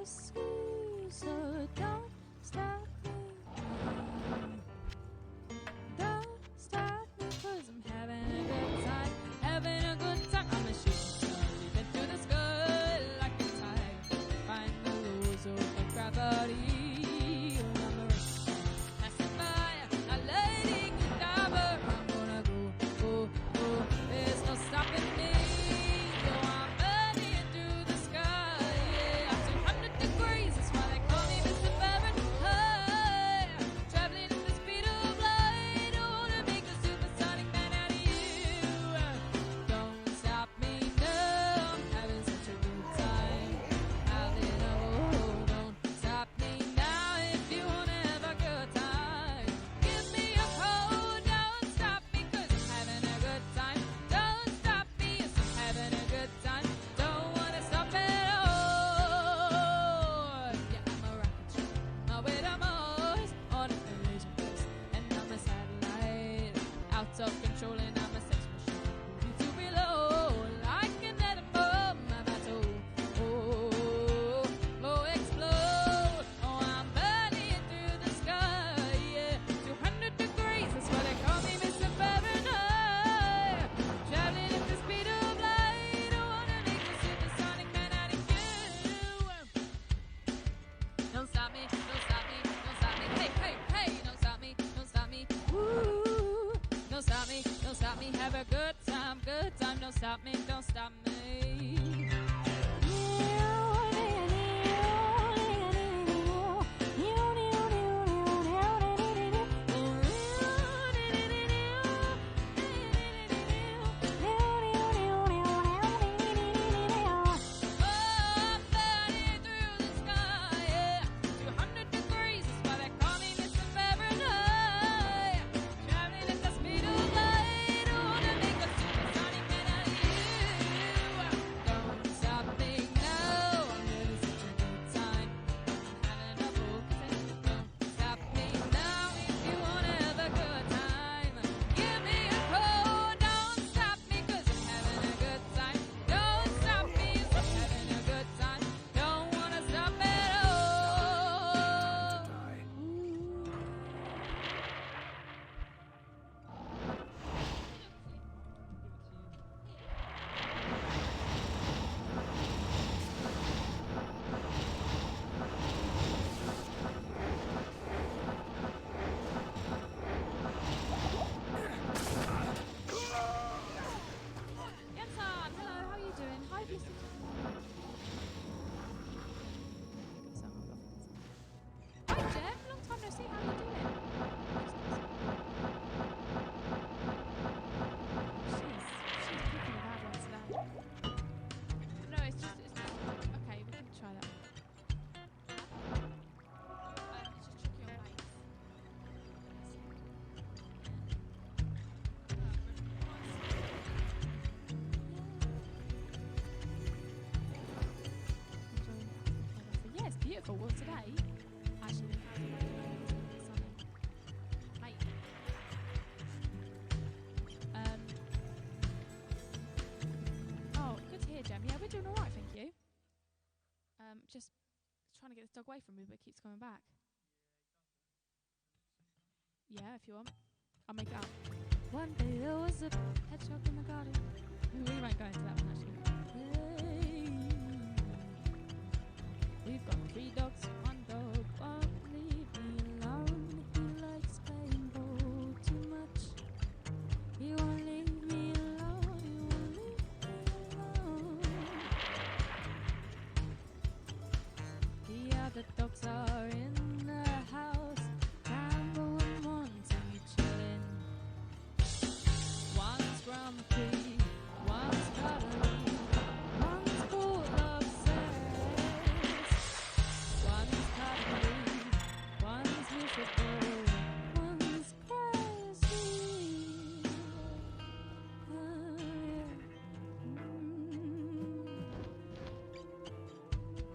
sea, so don't stop me. Don't stop me, 'cause I'm having a good time, having a good time. I'm a shooting star, leaping through the sky like a tiger. Find the laws of gravity. I'm a passing by, a lady Godiva. I'm gonna go, there's no stopping me. Yo, I'm burning through the sky, yeah. 200 degrees, that's why they call me Mr. Fahrenheit. Traveling at the speed of light, I wanna make a supersonic man out of you. Don't stop me now, I'm having such a good time. Don't stop me now if you wanna have a good time. Give me a call, don't stop me, 'cause I'm having a good time. Don't stop me, yes, I'm having a good time. Don't wanna stop at all. Yeah, I'm a rocket ship, with a Mars on a collision course, and I'm a satellite out of control, and I'm a sex machine. You two below, like an animal, my battle. Explode. Oh, I'm burning through the sky, yeah. 200 degrees, that's why they call me Mr. Fahrenheit. Traveling at the speed of light, I wanna make a supersonic man out of you. Don't stop me, don't stop me, don't stop me. Hey, hey, hey, don't stop me, don't stop me. Ooh, don't stop me, don't stop me. Have a good time, good time. Don't stop me, don't stop me. Beautiful. Well, today, actually, mate. Oh, good to hear, Jem. Yeah, we're doing all right, thank you. Just trying to get this dog away from me, but it keeps coming back. Yeah, if you want, I'll make it up. One day there was a hedgehog in the garden. We won't go into that one actually. We've got 3 dogs, 1 dog won't leave me alone. He likes playing ball too much. He won't leave me alone, he won't leave me alone. The other dogs are in the house, Rambo and Monty chilling. One's grumpy, one's cuddly, one's full of sex. One's cuddly, one's miserable, one's crazy.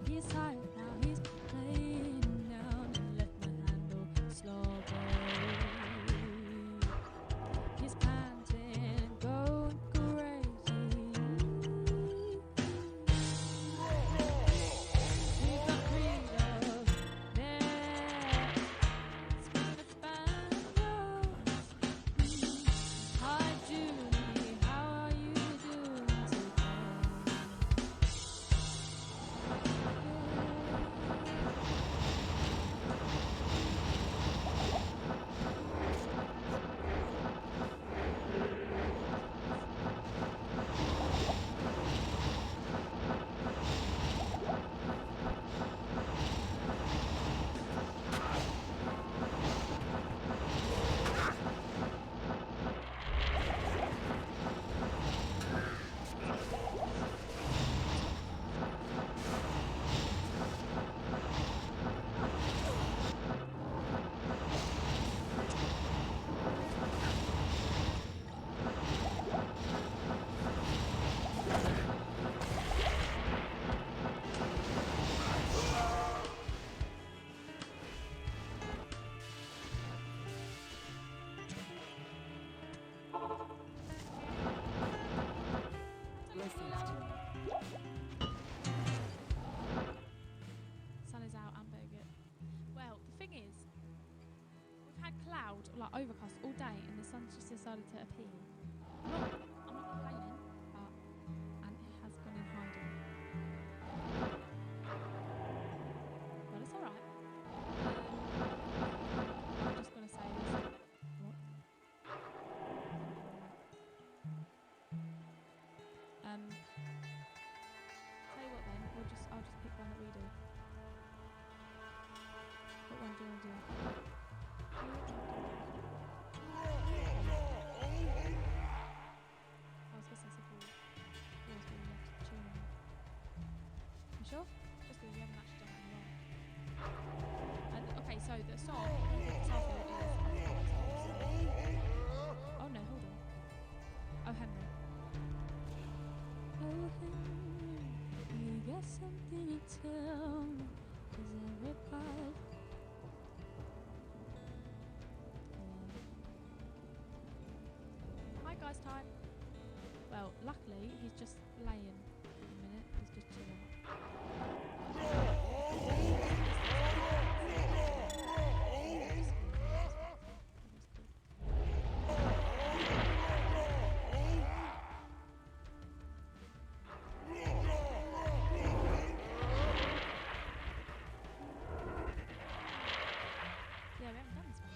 He's high now, he's laying down and let my handle slobber. He's panting, going good. like overcast all day, and the sun's just decided to appear. I'm not complaining, but and it has gone in hiding. Well, it's alright. I'm just gonna say this. What? Tell you what then, I'll just pick one that we do. What one do you want to do? I was gonna say something. Yours when you left the tune on. You sure? Just because you haven't actually done it in a while. Okay, so the song title is. Oh no, hold on. Oh Henry. Oh Henry, you got something to tell me. Is everybody? Hi guys, time. Well, luckily he's just laying for a minute. He's just chilling. Yeah, we haven't done this one.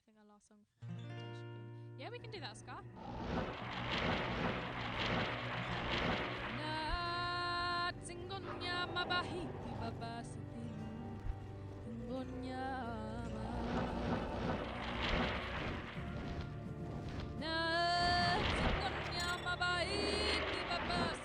think our last song. Yeah, we can do that, Scar. Na tingonya mabahiti babasiti tingonya ma. Na tingonya mabahiti babasiti.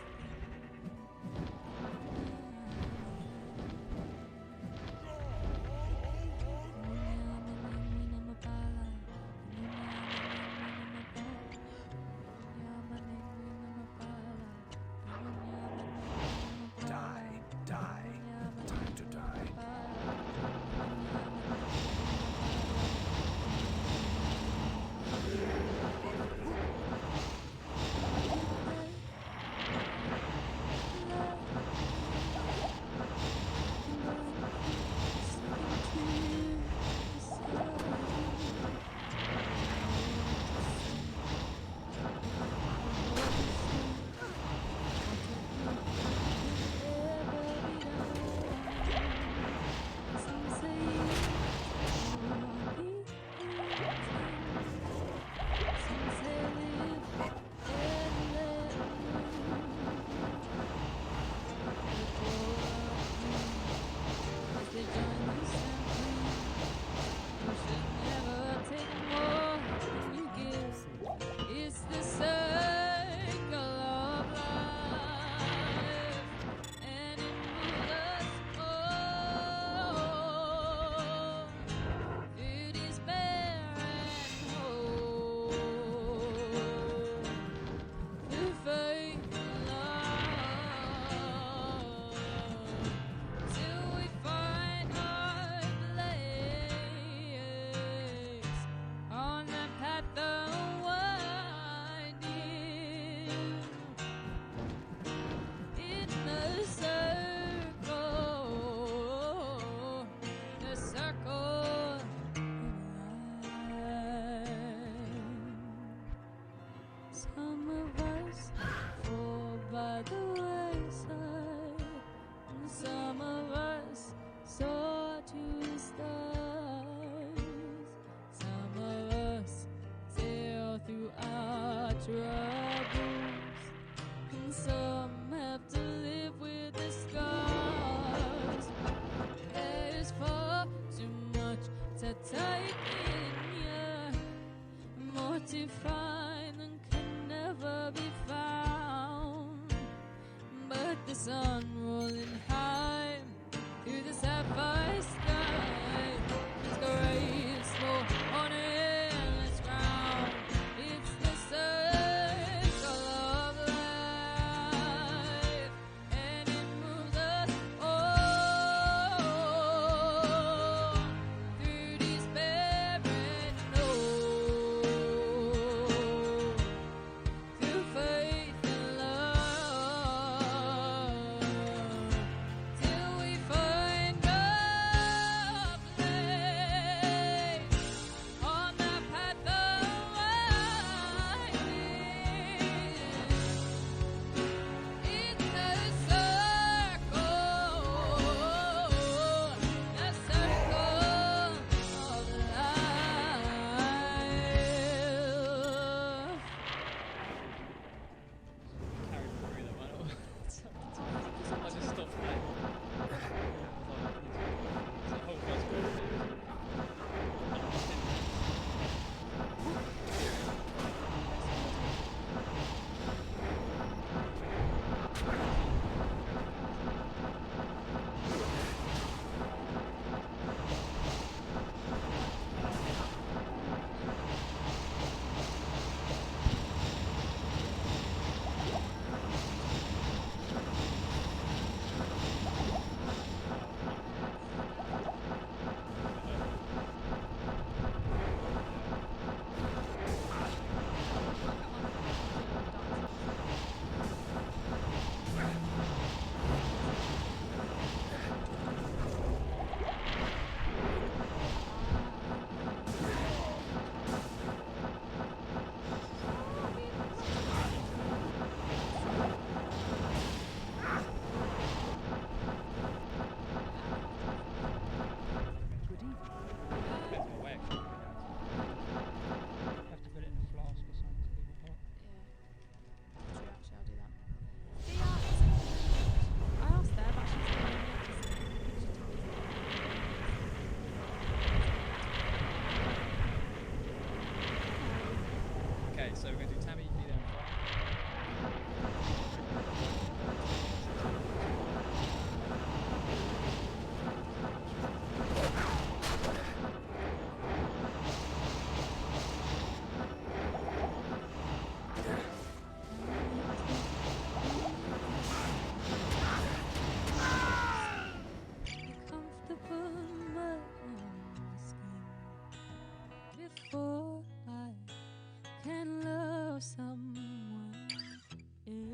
Some of us fall by the wayside, and some of us soar to the stars. Some of us sail through our troubles, and some have to live with the scars. There's far too much to take in here, more to find than can never be found. But the sun rolling high through the sapphire sky is graceful on endless ground. It's the circle of life, and it moves us all through despair and hope, through faith and love.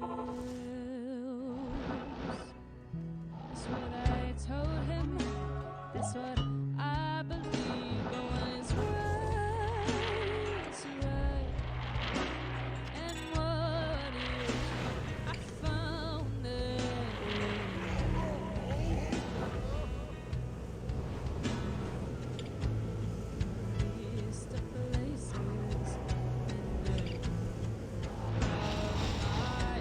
That's what I told him. That's what I believe. But what is right is right. And what is I found it. List of places in the of my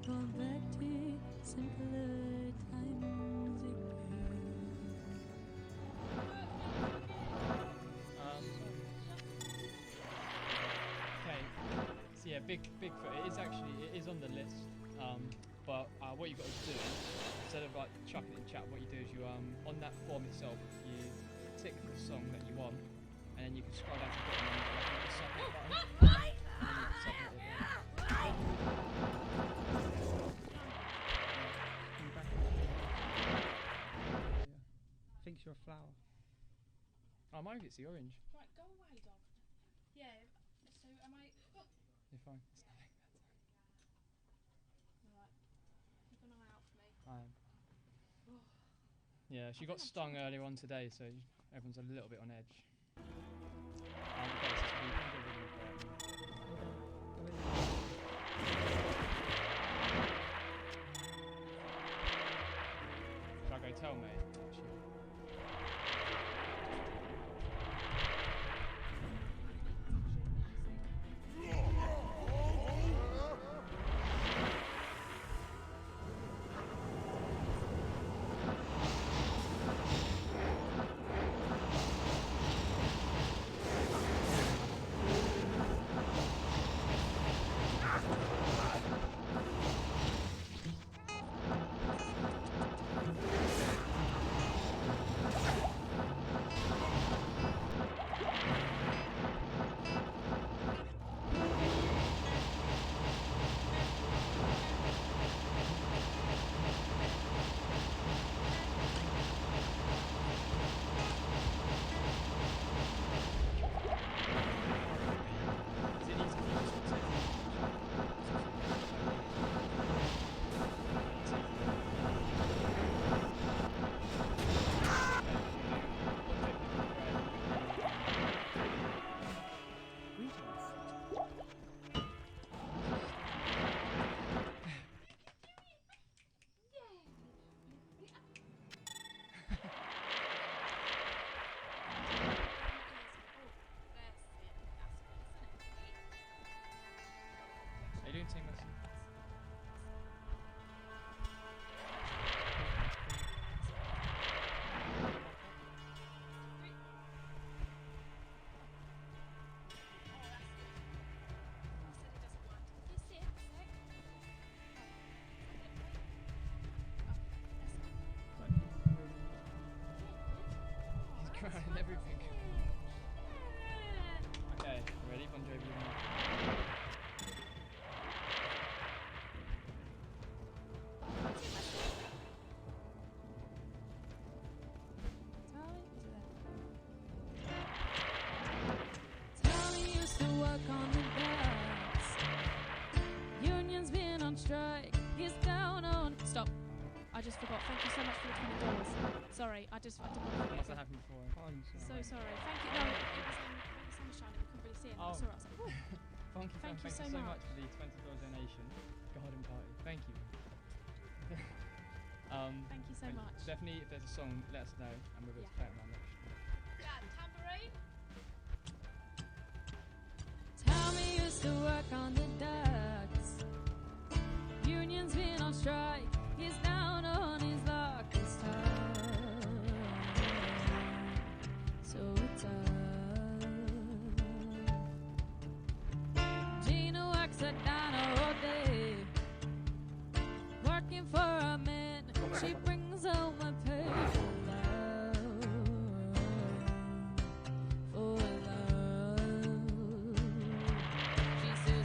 going back to simpler times again. Okay, so yeah, Bigfoot. It is on the list. But what you've got to do, instead of like chucking it in chat, what you do is you on that form itself, you tick the song that you want, and then you can scroll down to the bottom and you get like the submit button. And then you can submit it again. I think you're a flower. Oh, mine it's the orange. Right, go away, dog. Yeah, so am I... You're fine. It's nothing. Right, keep an eye out for me. I am. Yeah, she got stung earlier on today, so everyone's a little bit on edge. Okay, so we can go really quiet. Should I go tell me? Are you doing team lesson? He's crying everything. Okay, ready? Bon Jovi. Tommy used to work on the docks. Union's been on strike. He's down on. Stop. I just forgot. Thank you so much for the $20. Sorry, I didn't want to forget. What's that happened before? So sorry. Thank you. No, it was the sun was shining. We couldn't really see it. Oh. I saw it. I was like, oh. Thank you so much for the $20 donation. Garden party. Thank you. Thank you so much. Definitely, if there's a song, let us know, and we'll be able to play it on our next stream. Dad, tambourine? Tommy used to work on the docks. Union's been on strike. He's down on his luck this time. So tough. Gina works at diner all day, working for a man. She brings home a pay for love. For love. She said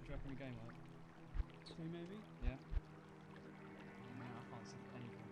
do you reckon we going like? 2 maybe? Yeah. No, I can't see anything.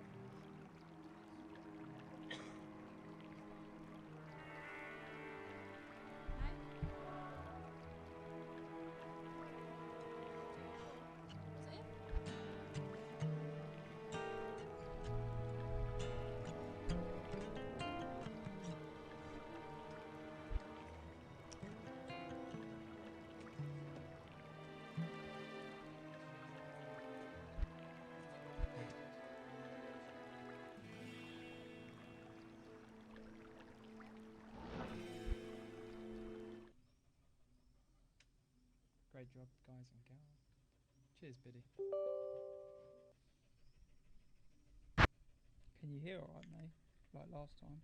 Great job, guys and gals. Cheers, Biddy. Can you hear alright, mate? Like last time?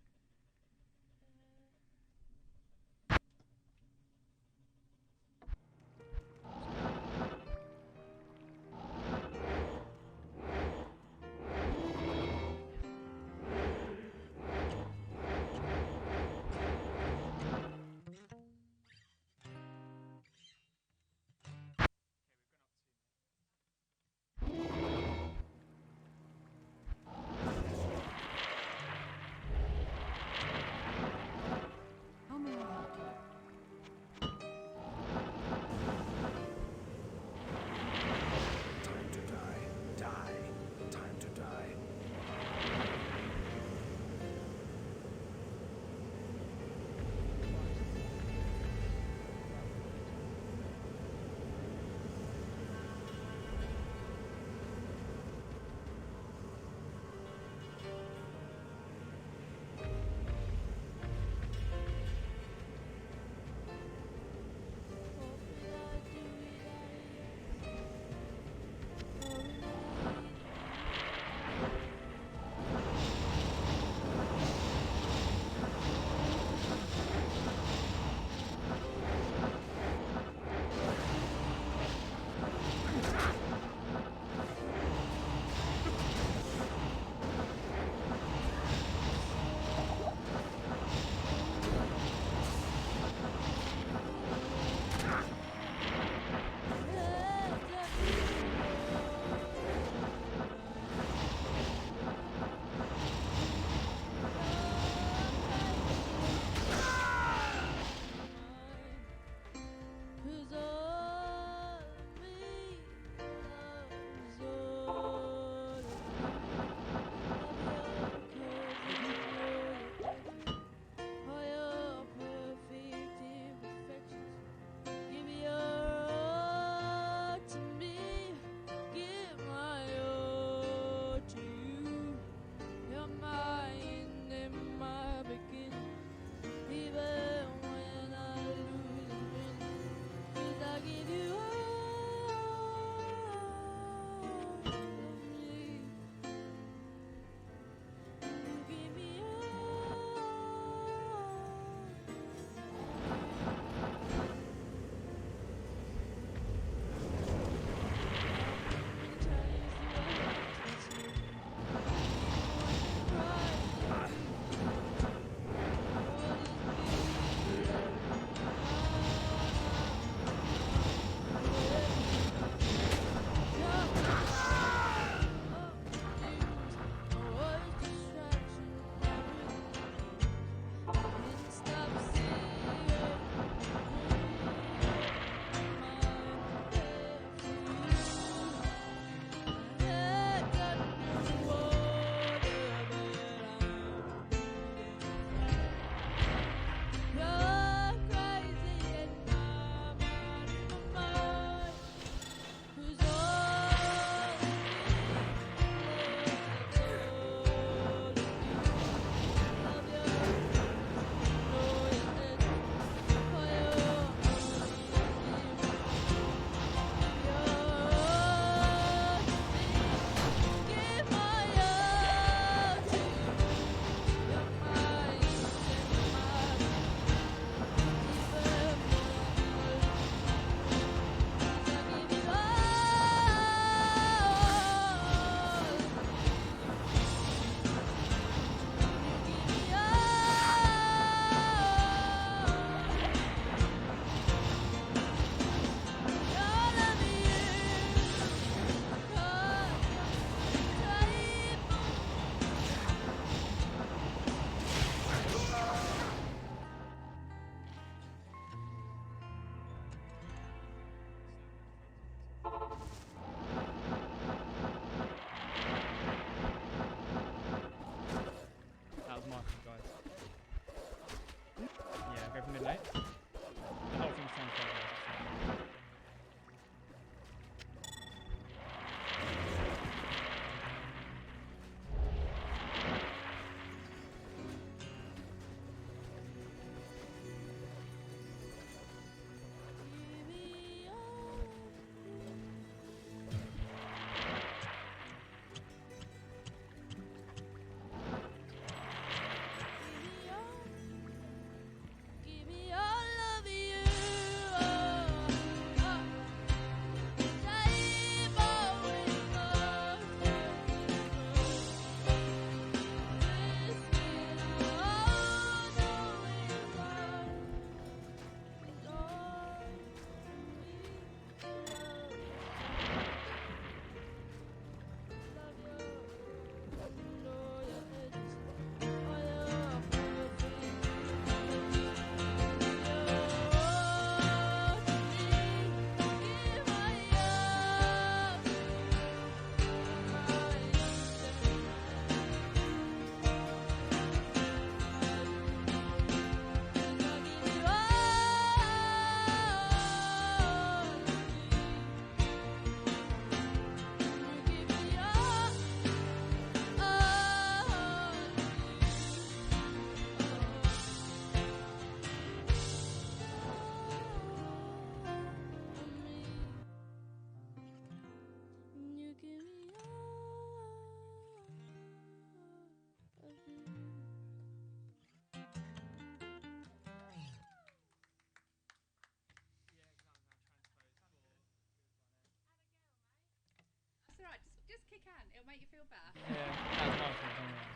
can. It'll make you feel better. Yeah, that's my fault. Don't worry.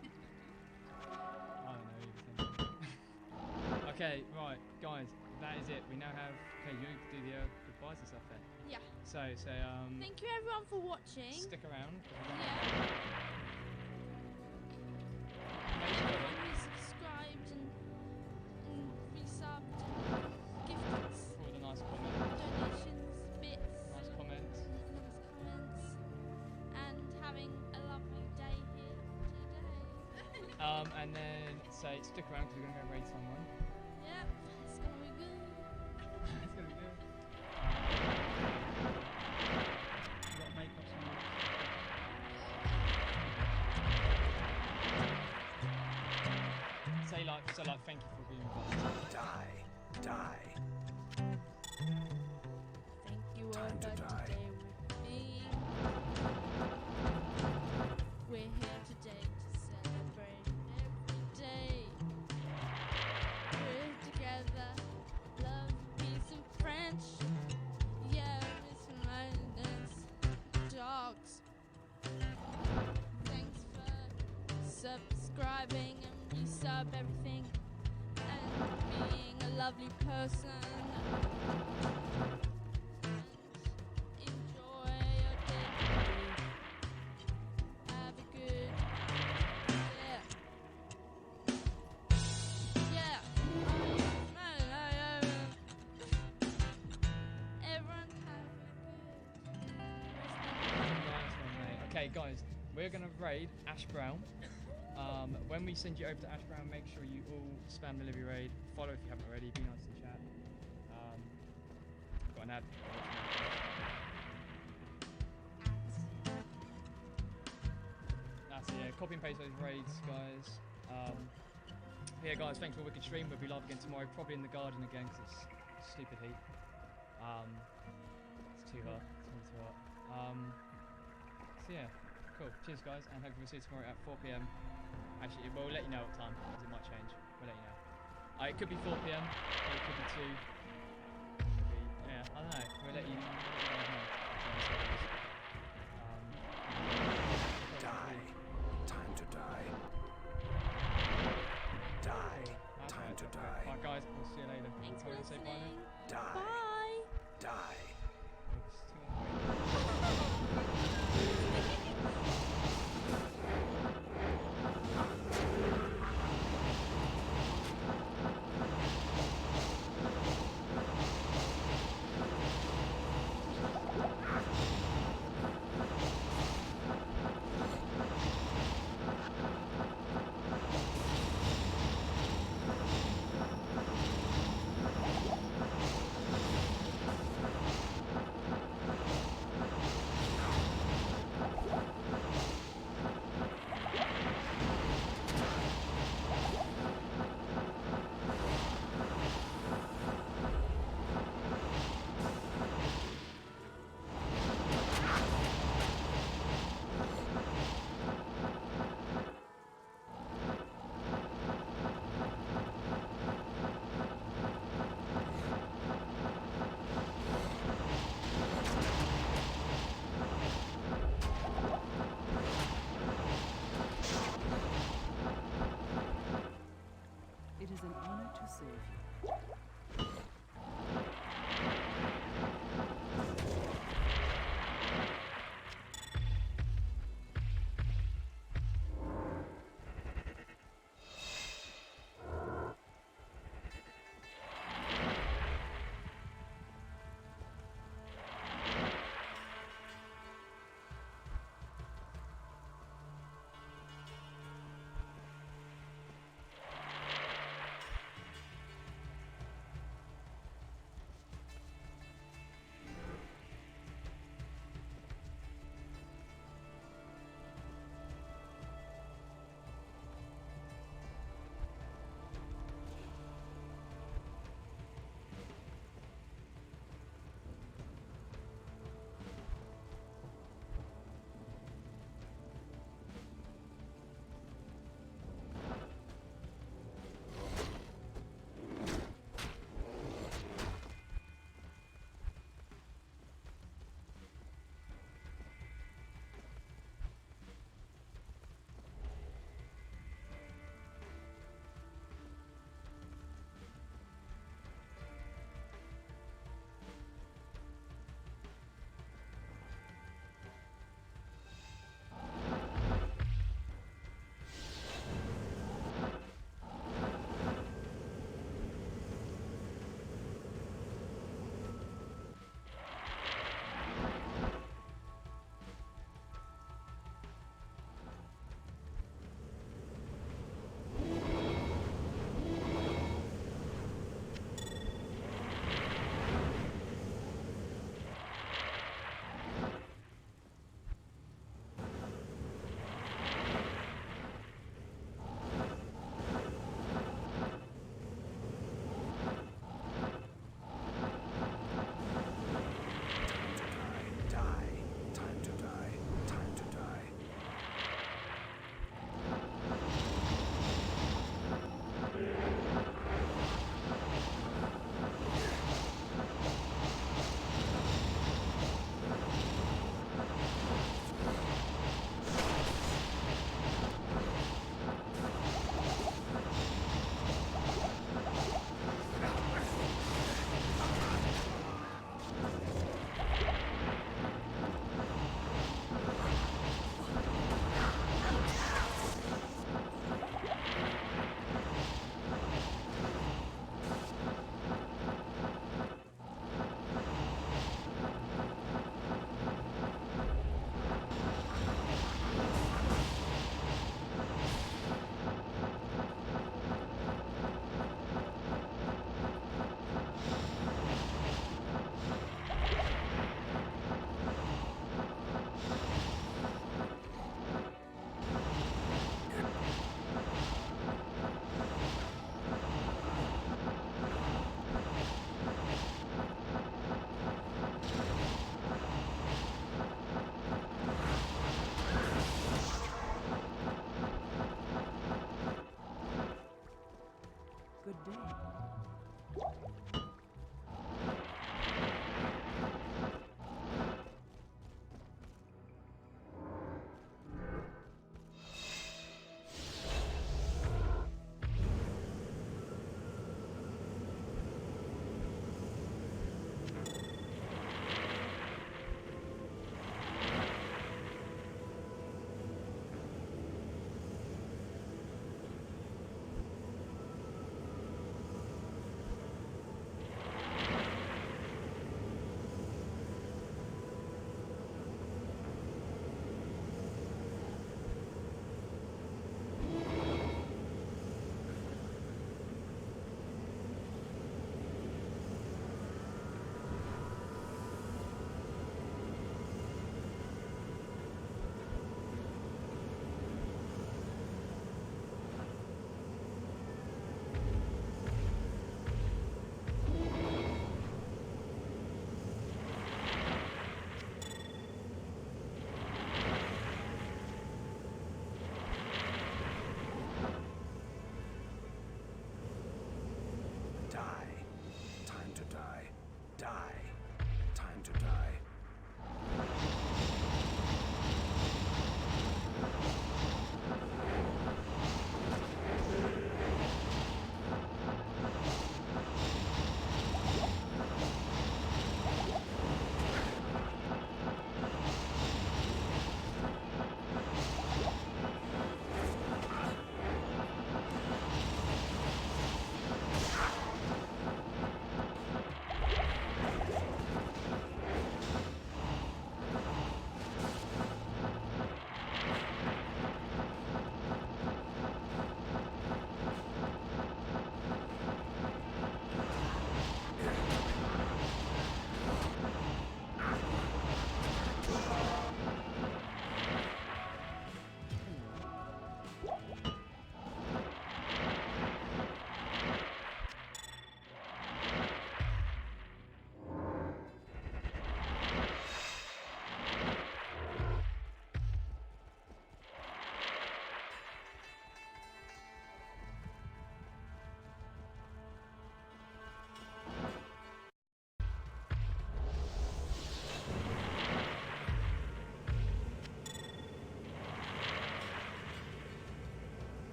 I don't know anything. Okay, right, guys, that is it. We now have. Okay, you do the goodbyes and stuff then. Yeah. So Thank you everyone for watching. stick around. Yeah. Make sure that- Everyone who subscribed and resubbed, gifted for all the nice comments. donations, bits, Nice comments. nice comments, and having a lovely day here today. And then say stick around because we're gonna go raid someone. Yep, it's gonna be good. It's gonna be good. You got to make us some more. Say like thank you for being with us. Die. Thank you all Time to for die. today with me. We're here today to celebrate every day. We're together, love, peace, and friendship. Yeah, it's madness, dogs. Thanks for subscribing and resub everything and being a lovely person. And enjoy your day. Have a good yeah. Everyone have a good Nice one, mate. Okay, guys, we're gonna raid Ash Brown. When we send you over to Ash Brown, make sure you all spam the Livy raid. Follow if you haven't already. Be nice in chat. Got an ad. That's it. Yeah. Copy and paste those raids, guys. Yeah, guys. Thanks for a wicked stream. We'll be live again tomorrow, probably in the garden again because it's stupid heat. It's too hot. It's really too hot. So yeah, cool. Cheers, guys, and hopefully we'll see you tomorrow at 4 p.m. Actually, we'll let you know what time because it might change. We'll let you know. It could be 4 p.m. Or it could be 2. Could be, yeah, I don't know. We'll let you know. Die. Time to die. Die. Time to die. Alright, guys, we'll see you later. Thanks for Wanna say bye listening. now? Die. Bye. Die. It's too late.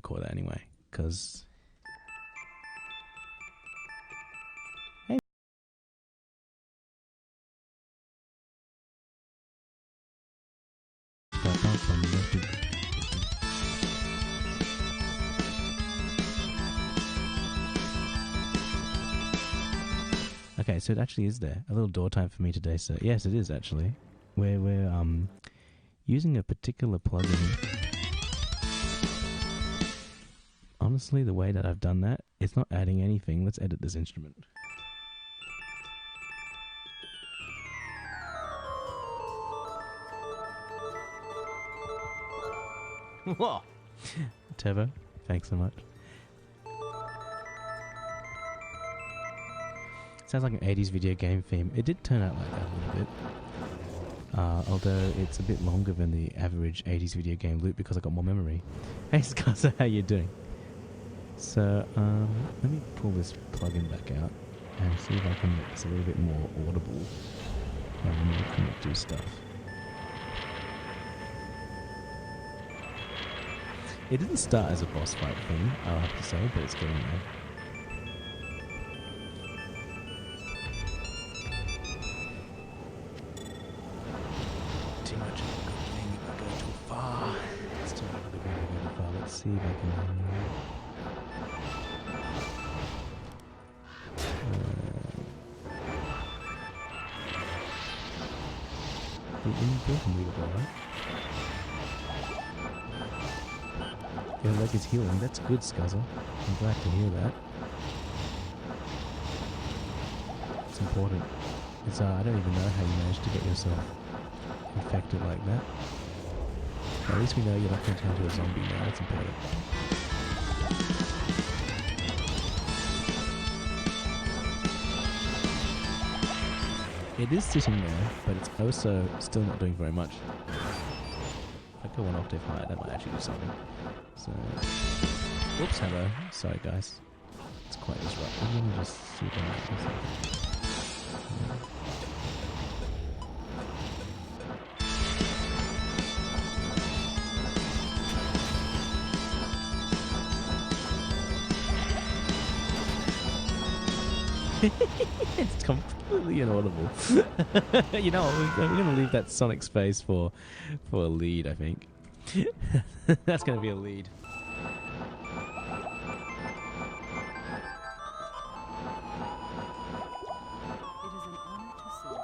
record that anyway, because... Hey. Okay, so it actually is there. A little door time for me today, so yes, it is actually. We're using a particular plugin. Honestly, the way that I've done that, it's not adding anything. Let's edit this instrument. Whoa! Turbo, thanks so much. Sounds like an 80s video game theme. It did turn out like that a little bit. Although it's a bit longer than the average 80s video game loop because I got more memory. Hey Scuzza, how you doing? So, let me pull this plugin back out and see if I can make this a little bit more audible when we can do stuff. It didn't start as a boss fight thing, I'll have to say, but it's getting there. Too much of a good thing if I go too far. It's too much of a good thing if I go too far. Let's see if I can... the inbuilt readable, right? Your leg is healing. That's good, Scuzza. I'm glad to hear that. It's important. It's I don't even know how you managed to get yourself infected like that. At least we know you're not going to turn into a zombie now. That's important. It is sitting there, but it's also still not doing very much. If I go one octave higher, that might actually do something. So, whoops, hello. Sorry, guys. It's quite disruptive. Let me just see if I can make this happen. It's completely inaudible. You know, we're going to leave that sonic space for a lead, I think. That's going to be a lead. It is an honor to serve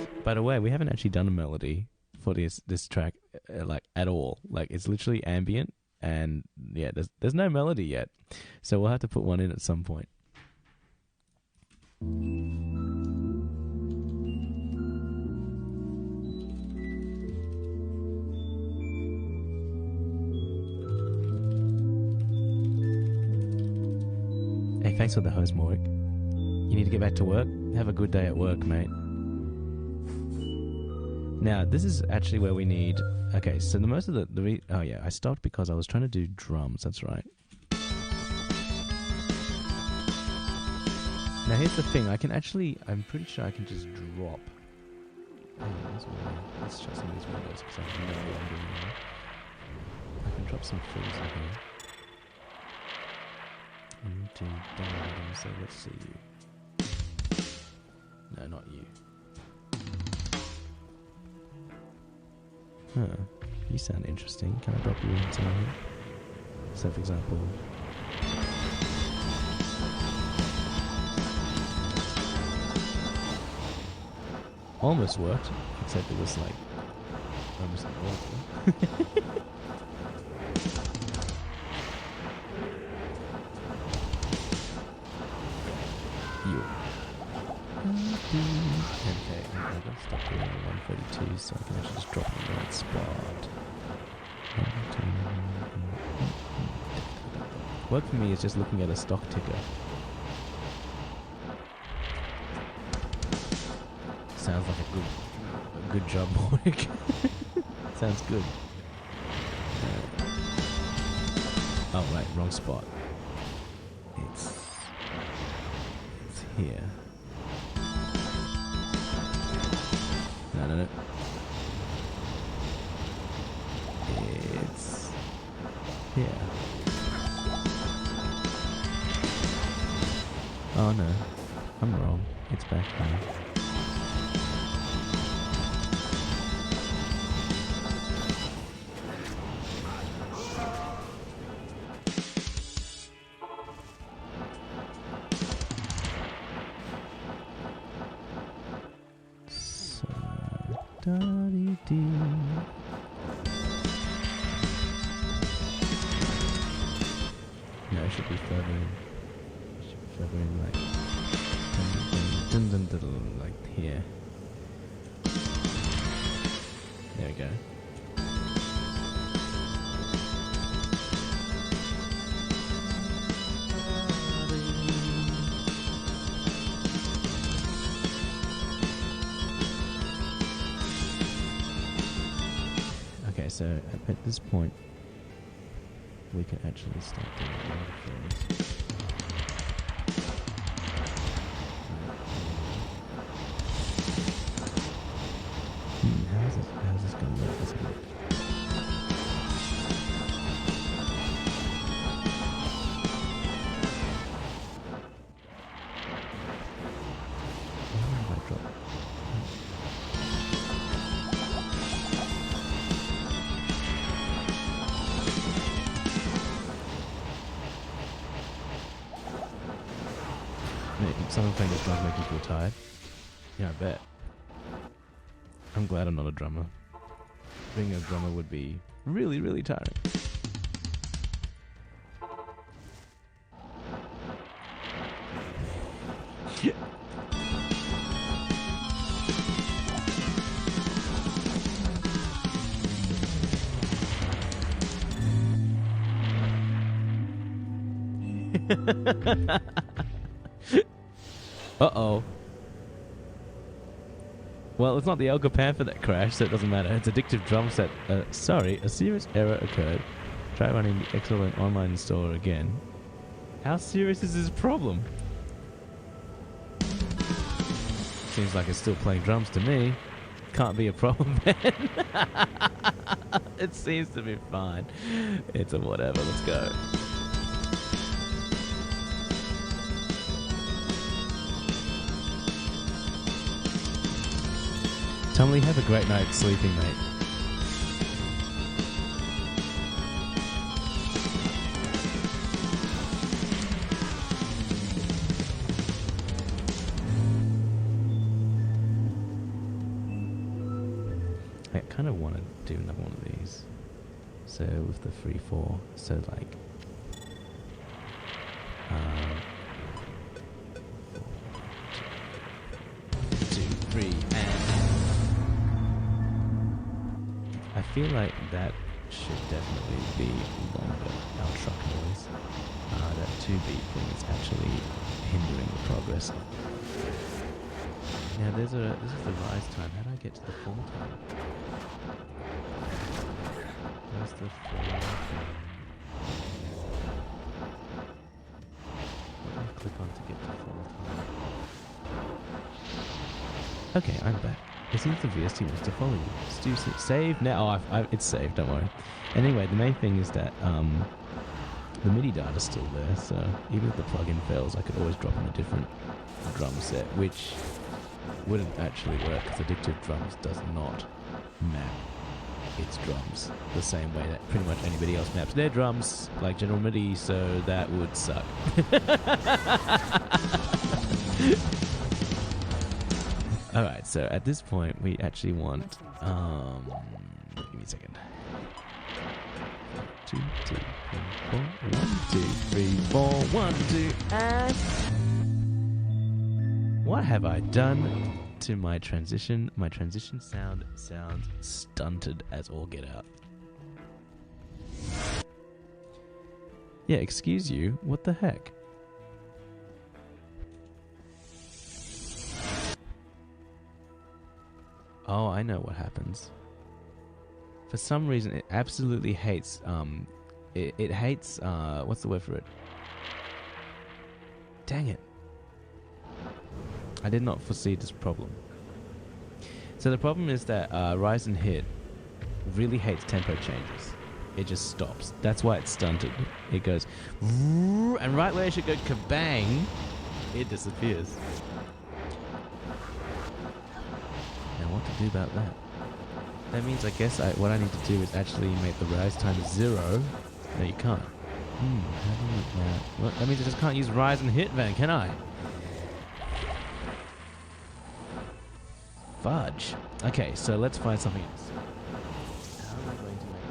you. By the way, we haven't actually done a melody for this track, like, at all. Like, it's literally ambient, and yeah, there's no melody yet. So we'll have to put one in at some point. Hey, thanks for the host, Morik. You need to get back to work? Have a good day at work, mate. Now, this is actually where we need... Okay, so the most of the oh yeah, I stopped because I was trying to do drums, that's right. Now here's the thing, I'm pretty sure I can just drop... Let's shut some of these windows because I have no idea what I'm doing now. I can drop some fills in here. So let's see you. No, not you. Huh. You sound interesting. Can I drop you into here? So, for example... Almost worked, except it was like... almost inaudible. You. Okay, I've got stuck here at 132, so I can actually just drop it in the right spot. Work for me is just looking at a stock ticker. Sounds like a good job, Morik. Sounds good. Oh right, wrong spot. It's here. No. It's here. Oh no, I'm wrong. It's back there. Da-dee-dee. No, it should be further in. It should be further in, like dun, dun, dun, dun, like here. There we go. Okay, so at this point, we can actually start doing other things. How's this going to work? Let's have a look. Why have I dropped? Someone playing this drum make you feel tired? Yeah, I bet. I'm glad I'm not a drummer. Being a drummer would be really, really tiring. Uh-oh. Well, it's not the Elgar Panther that crashed, so it doesn't matter. It's addictive drum set. Sorry, a serious error occurred. Try running the excellent online installer again. How serious is this problem? Seems like it's still playing drums to me. Can't be a problem then. It seems to be fine. It's a whatever, let's go. Tumley, have a great night sleeping, mate. I kind of want to do another one of these. So with the 3-4, so like 2, 3, and I feel like that should definitely be longer, our truck noise. That 2 beat thing is actually hindering the progress. Now this is the rise time. How do I get to the fall time? Where's the fall time? What do I click on to get to fall time? Okay, I'm back. It seems the VST wants to follow you. Stu, save now. Oh, it's saved, don't worry. Anyway, the main thing is that the MIDI data's still there, so even if the plugin fails, I could always drop in a different drum set, which wouldn't actually work because Addictive Drums does not map its drums the same way that pretty much anybody else maps their drums, like General MIDI, so that would suck. Alright, so at this point we actually want give me a second. 2, 2, 3, 4, 1, 2, 3, 4, 1, 2, and what have I done to my transition? My transition sound sounds stunted as all get out. Yeah, excuse you, what the heck? Oh, I know what happens. For some reason, it absolutely hates, it hates, what's the word for it? Dang it. I did not foresee this problem. So the problem is that Rise and Hit really hates tempo changes. It just stops. That's why it's stunted. It goes, and right where it should go kabang, it disappears. Now what to do about that? That means I guess what I need to do is actually make the rise time 0. No, you can't. How do you make that? Well, that means I just can't use Rise and Hit then, can I? Fudge. Okay, so let's find something else. How am I going to make mine?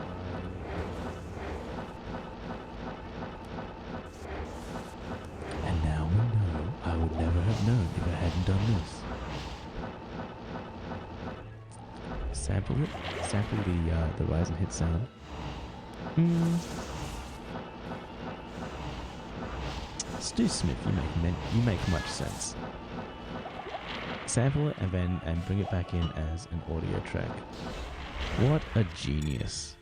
And now we know I would never have known if I hadn't done this. Sample it. Sample the Rise and Hit sound. Stu Smith, you make much sense. Sample it and bring it back in as an audio track. What a genius.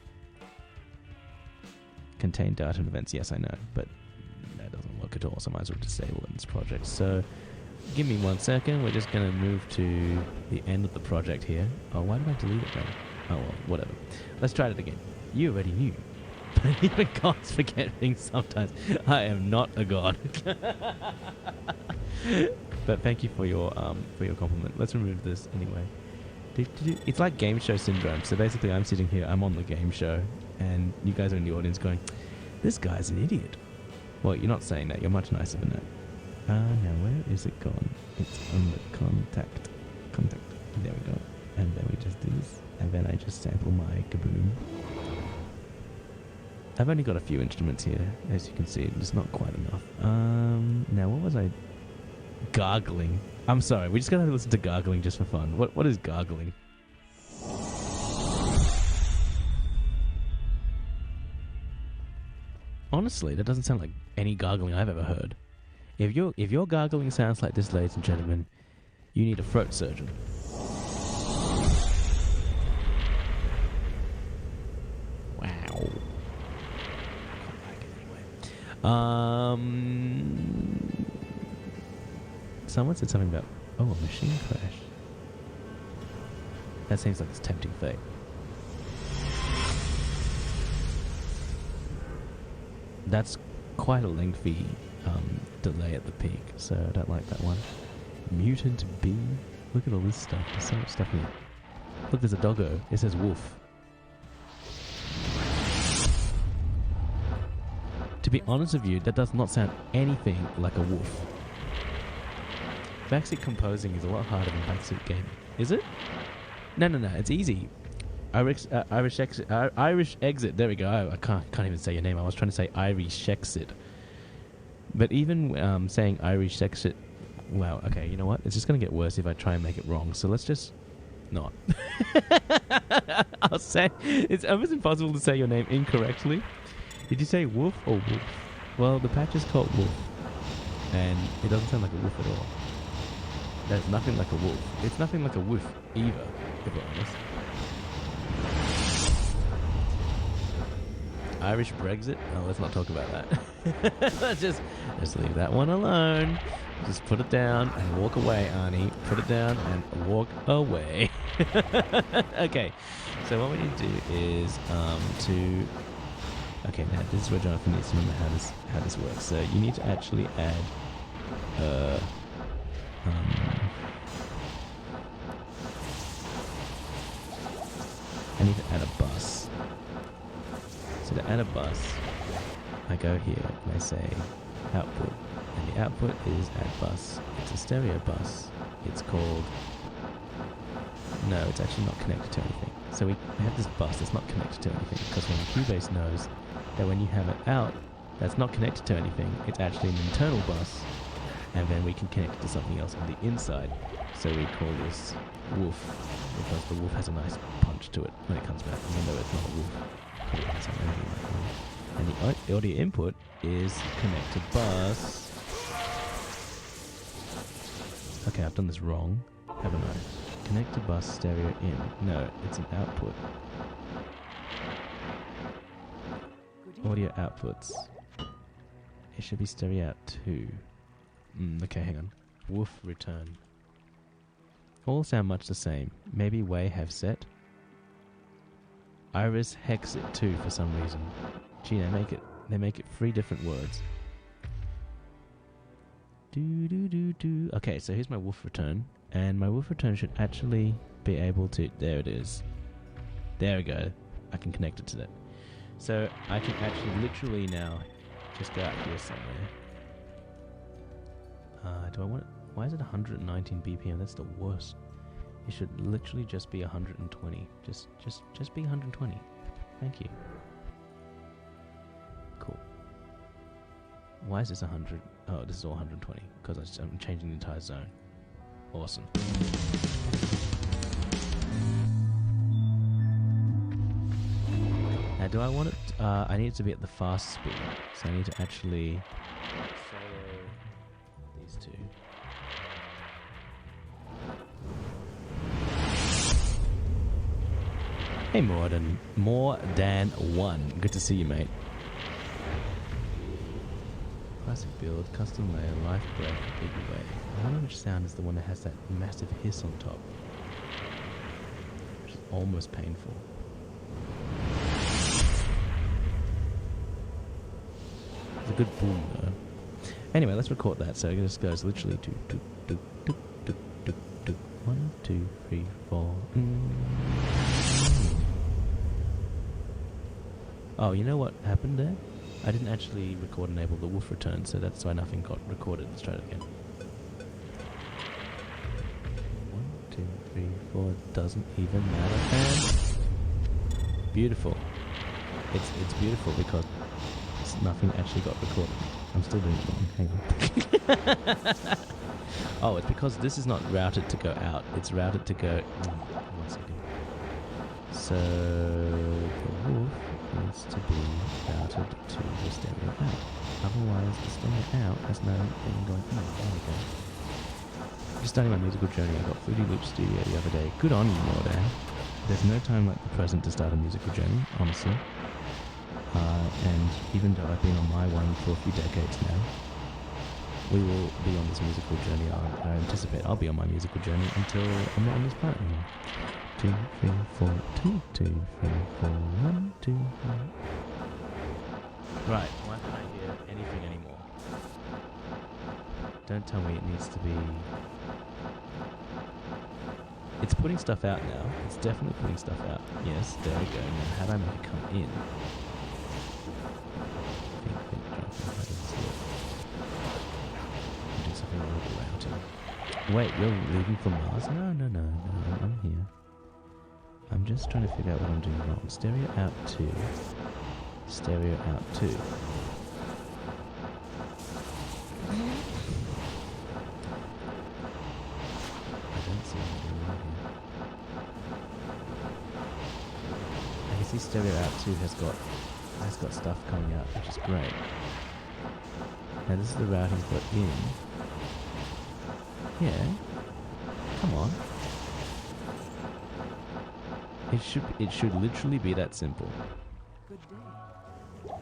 Contain data and events, yes I know, but that doesn't work at all, so I might as well disable it in this project. So give me 1 second, we're just going to move to the end of the project here. Oh, why did I delete it then? Oh well, whatever. Let's try it again. You already knew. But even gods forget things sometimes. I am not a god. But thank you for your compliment. Let's remove this anyway. It's like game show syndrome. So basically I'm sitting here, I'm on the game show, and you guys are in the audience going, this guy's an idiot. Well, you're not saying that. You're much nicer than that. Now where is it gone? It's on the contact. There we go. And then we just do this. And then I just sample my kaboom. I've only got a few instruments here, as you can see. It's not quite enough. Now what was I... Gargling. I'm sorry, we just gotta listen to gargling just for fun. What is gargling? Honestly, that doesn't sound like any gargling I've ever heard. If your gargling sounds like this, ladies and gentlemen, you need a throat surgeon. Wow. Quite like it anyway. Someone said something about, a machine crash. That seems like it's tempting fate. That's quite a lengthy delay at the peak, so I don't like that one. Mutant bee. Look at all this stuff. There's so much stuff here. Look, there's a doggo. It says wolf. To be honest with you, that does not sound anything like a wolf. Backseat composing is a lot harder than backseat gaming. Is it? No, it's easy. Irish exit. There we go. I can't even say your name. I was trying to say Irish exit. But even saying Irish exit... Wow, okay, you know what? It's just going to get worse if I try and make it wrong. So let's just... not. I'll say... It's almost impossible to say your name incorrectly. Did you say wolf or wolf? Well, the patch is called wolf. And it doesn't sound like a wolf at all. There's nothing like a wolf. It's nothing like a wolf either, if we're honest. Irish Brexit? Oh, let's not talk about that. let's just leave that one alone. Just put it down and walk away, Arnie. Put it down and walk away. Okay, so what we need to do is okay, now this is where Jonathan needs to remember how this works. So you need to actually add I need to add a bus. So to add a bus, I go here and I say output, and the output is add bus. It's a stereo bus. It's called... No, it's actually not connected to anything. So we have this bus that's not connected to anything, because when Cubase knows that when you have it out, that's not connected to anything, it's actually an internal bus, and then we can connect it to something else on the inside. So we call this wolf, because the wolf has a nice punch to it when it comes back, even though it's not a wolf. It doesn't sound anything like one. And the audio input is connected bus. Okay, I've done this wrong, haven't I? Connected bus stereo in. No, it's an output. Audio outputs. It should be stereo out 2. Okay, hang on. Woof return. All sound much the same. Maybe way have set. Iris hex it too for some reason. Gee, they make it 3 different words. Do. Okay, so here's my wolf return, and my wolf return should actually be able to. There it is. There we go. I can connect it to that. So I can actually literally now just go out here somewhere. Do I want it? Why is it 119 BPM? That's the worst. It should literally just be 120. Just be 120. Thank you. Cool. Why is this 100? Oh, this is all 120 because I'm changing the entire zone. Awesome. Now, do I want it? I need it to be at the fast speed, so I need to actually follow these two. Hey, more than 1. Good to see you, mate. Classic build, custom layer, life breath, big way. I wonder which sound is the one that has that massive hiss on top, which is almost painful. It's a good boom though. Anyway, let's record that. So it just goes literally 1, 2, 3, 4. Oh, you know what happened there? I didn't actually record enable the wolf return, so that's why nothing got recorded. Let's try it again. 1, 2, 3, 4. Doesn't even matter. And beautiful. It's beautiful because nothing actually got recorded. I'm still doing it wrong. Hang on. Oh, it's because this is not routed to go out. It's routed to go. 1 second. So the wolf needs to be routed to the stereo out. Otherwise, the stereo out has no thing going on. There we go. Just starting my musical journey. I got Fruity Loop Studio the other day. Good on you, Morday. There's no time like the present to start a musical journey, honestly. And even though I've been on my one for a few decades now, we will be on this musical journey. I anticipate I'll be on my musical journey until I'm not on this planet anymore. 2, 3, 4, 2, 2, 3, 4, 1, 2, 3. Right, why can't I hear anything anymore? Don't tell me it needs to be... It's putting stuff out now. It's definitely putting stuff out. Yes, there we go. Now how do I make it come in? Do something a little bit routing. Wait, you're leaving for Mars? No, I'm here. I'm just trying to figure out what I'm doing wrong. Stereo out 2. Stereo out 2. I don't see anything wrong here. I can see stereo out 2 has got stuff coming out, which is great. Now this is the routing for in. Yeah. Come on. It should literally be that simple. Good day.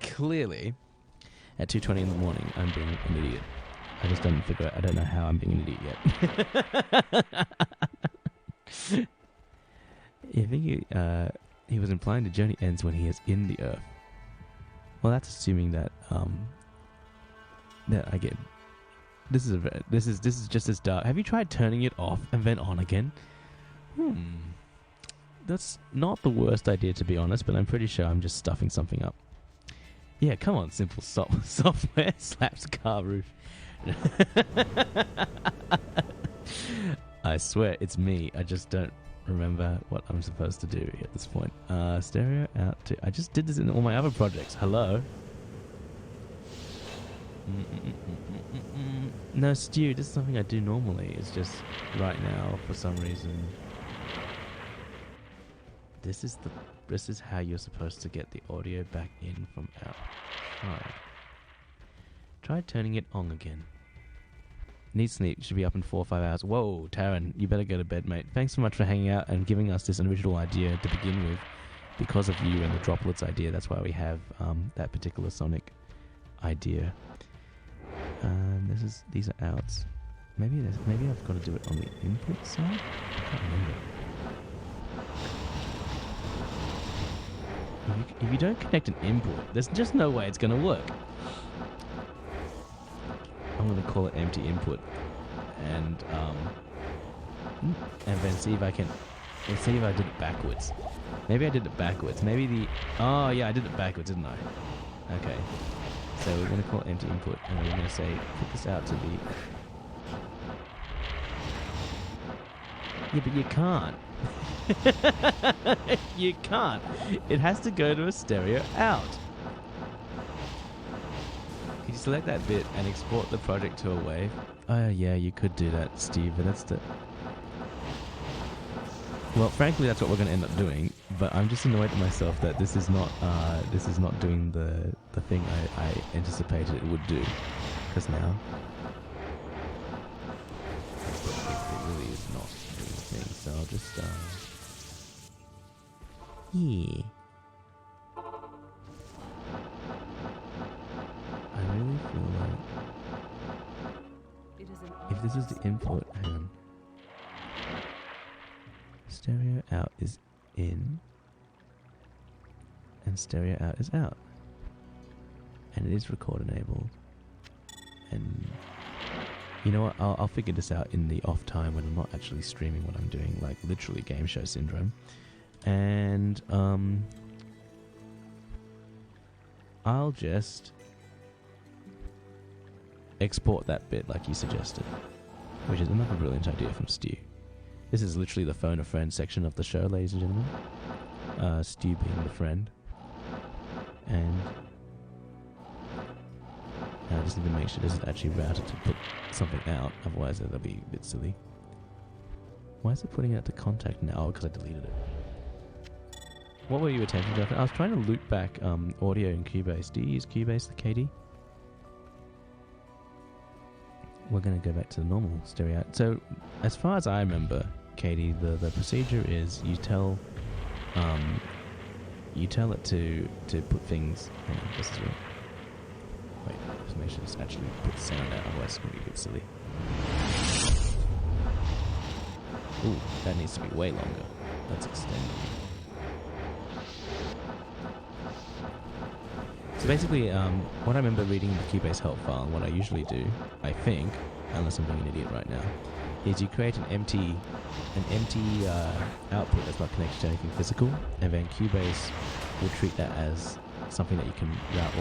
Clearly, at 2:20 in the morning, I'm being an idiot. I just don't figure out. I don't know how I'm being an idiot yet. I think he was implying the journey ends when he is in the Earth. Well, that's assuming that that I get. This is just as dark. Have you tried turning it off and then on again? That's not the worst idea, to be honest, but I'm pretty sure I'm just stuffing something up. Yeah, come on, simple software slaps car roof. I swear, it's me. I just don't remember what I'm supposed to do at this point. Stereo out to... I just did this in all my other projects. Hello? No, Stu, this is something I do normally. It's just right now, for some reason... This is how you're supposed to get the audio back in from out. Try turning it on again. Need sleep. Should be up in 4 or 5 hours. Whoa, Taryn, you better go to bed, mate. Thanks so much for hanging out and giving us this original idea to begin with. Because of you and the droplets idea, that's why we have that particular Sonic idea. These are outs. Maybe I've got to do it on the input side. I can't remember. If you don't connect an input, there's just no way it's going to work. I'm going to call it empty input, and then see if I can. Let's see if I did it backwards. Maybe I did it backwards. Maybe the. Oh yeah, I did it backwards, didn't I? Okay. So we're going to call it empty input, and we're going to say put this out to the. Yeah, but you can't. You can't. It has to go to a stereo out. Can you select that bit and export the project to a WAV? Oh yeah, you could do that, Steve, but that's the... Well, frankly, that's what we're going to end up doing, but I'm just annoyed at myself that this is not doing the thing I anticipated it would do. Because now... It really is not doing the thing, so I'll just... Yeah. I really feel like if this is the input, hang on. Stereo out is in and stereo out is out. And it is record enabled. And you know what, I'll figure this out in the off time when I'm not actually streaming what I'm doing, like literally game show syndrome. And I'll just export that bit like you suggested, which is another brilliant idea from Stu. This is literally the phone a friend section of the show, ladies and gentlemen. Stu being the friend. And I just need to make sure this is actually routed to put something out, otherwise that'll be a bit silly. Why is it putting it out to contact now? Oh, because I deleted it. What were you attempting to? I was trying to loop back audio in Cubase. Do you use Cubase, the KD? We're going to go back to the normal stereo out. So, as far as I remember, Katie, the procedure is you tell it to put things. Hang on, this is weird. Wait, let's make sure this actually puts sound out, otherwise it's going to be a bit silly. Ooh, that needs to be way longer. Let's extend it. So basically, what I remember reading in the Cubase help file, what I usually do, I think, unless I'm being an idiot right now, is you create an empty output that's not connected to anything physical, and then Cubase will treat that as something that you can route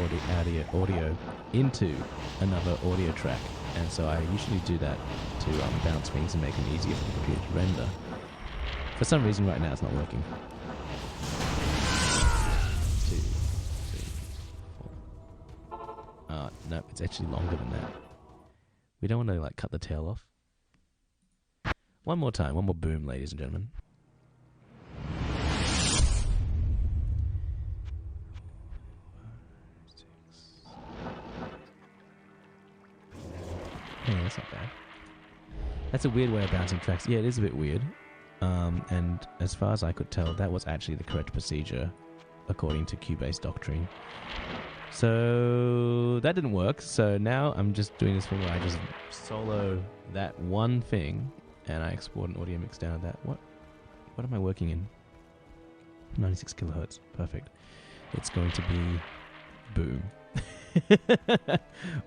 audio into another audio track. And so I usually do that to bounce things and make them easier for the computer to render. For some reason right now it's not working. 2, 3, 4. No, it's actually longer than that. We don't want to like cut the tail off. One more time, one more boom, ladies and gentlemen. Yeah, that's not bad. That's a weird way of bouncing tracks. Yeah, it is a bit weird. And as far as I could tell, that was actually the correct procedure according to Cubase doctrine. So that didn't work. So now I'm just doing this thing where I just solo that one thing and I export an audio mix down to that. What am I working in? 96 kilohertz. Perfect. It's going to be boom.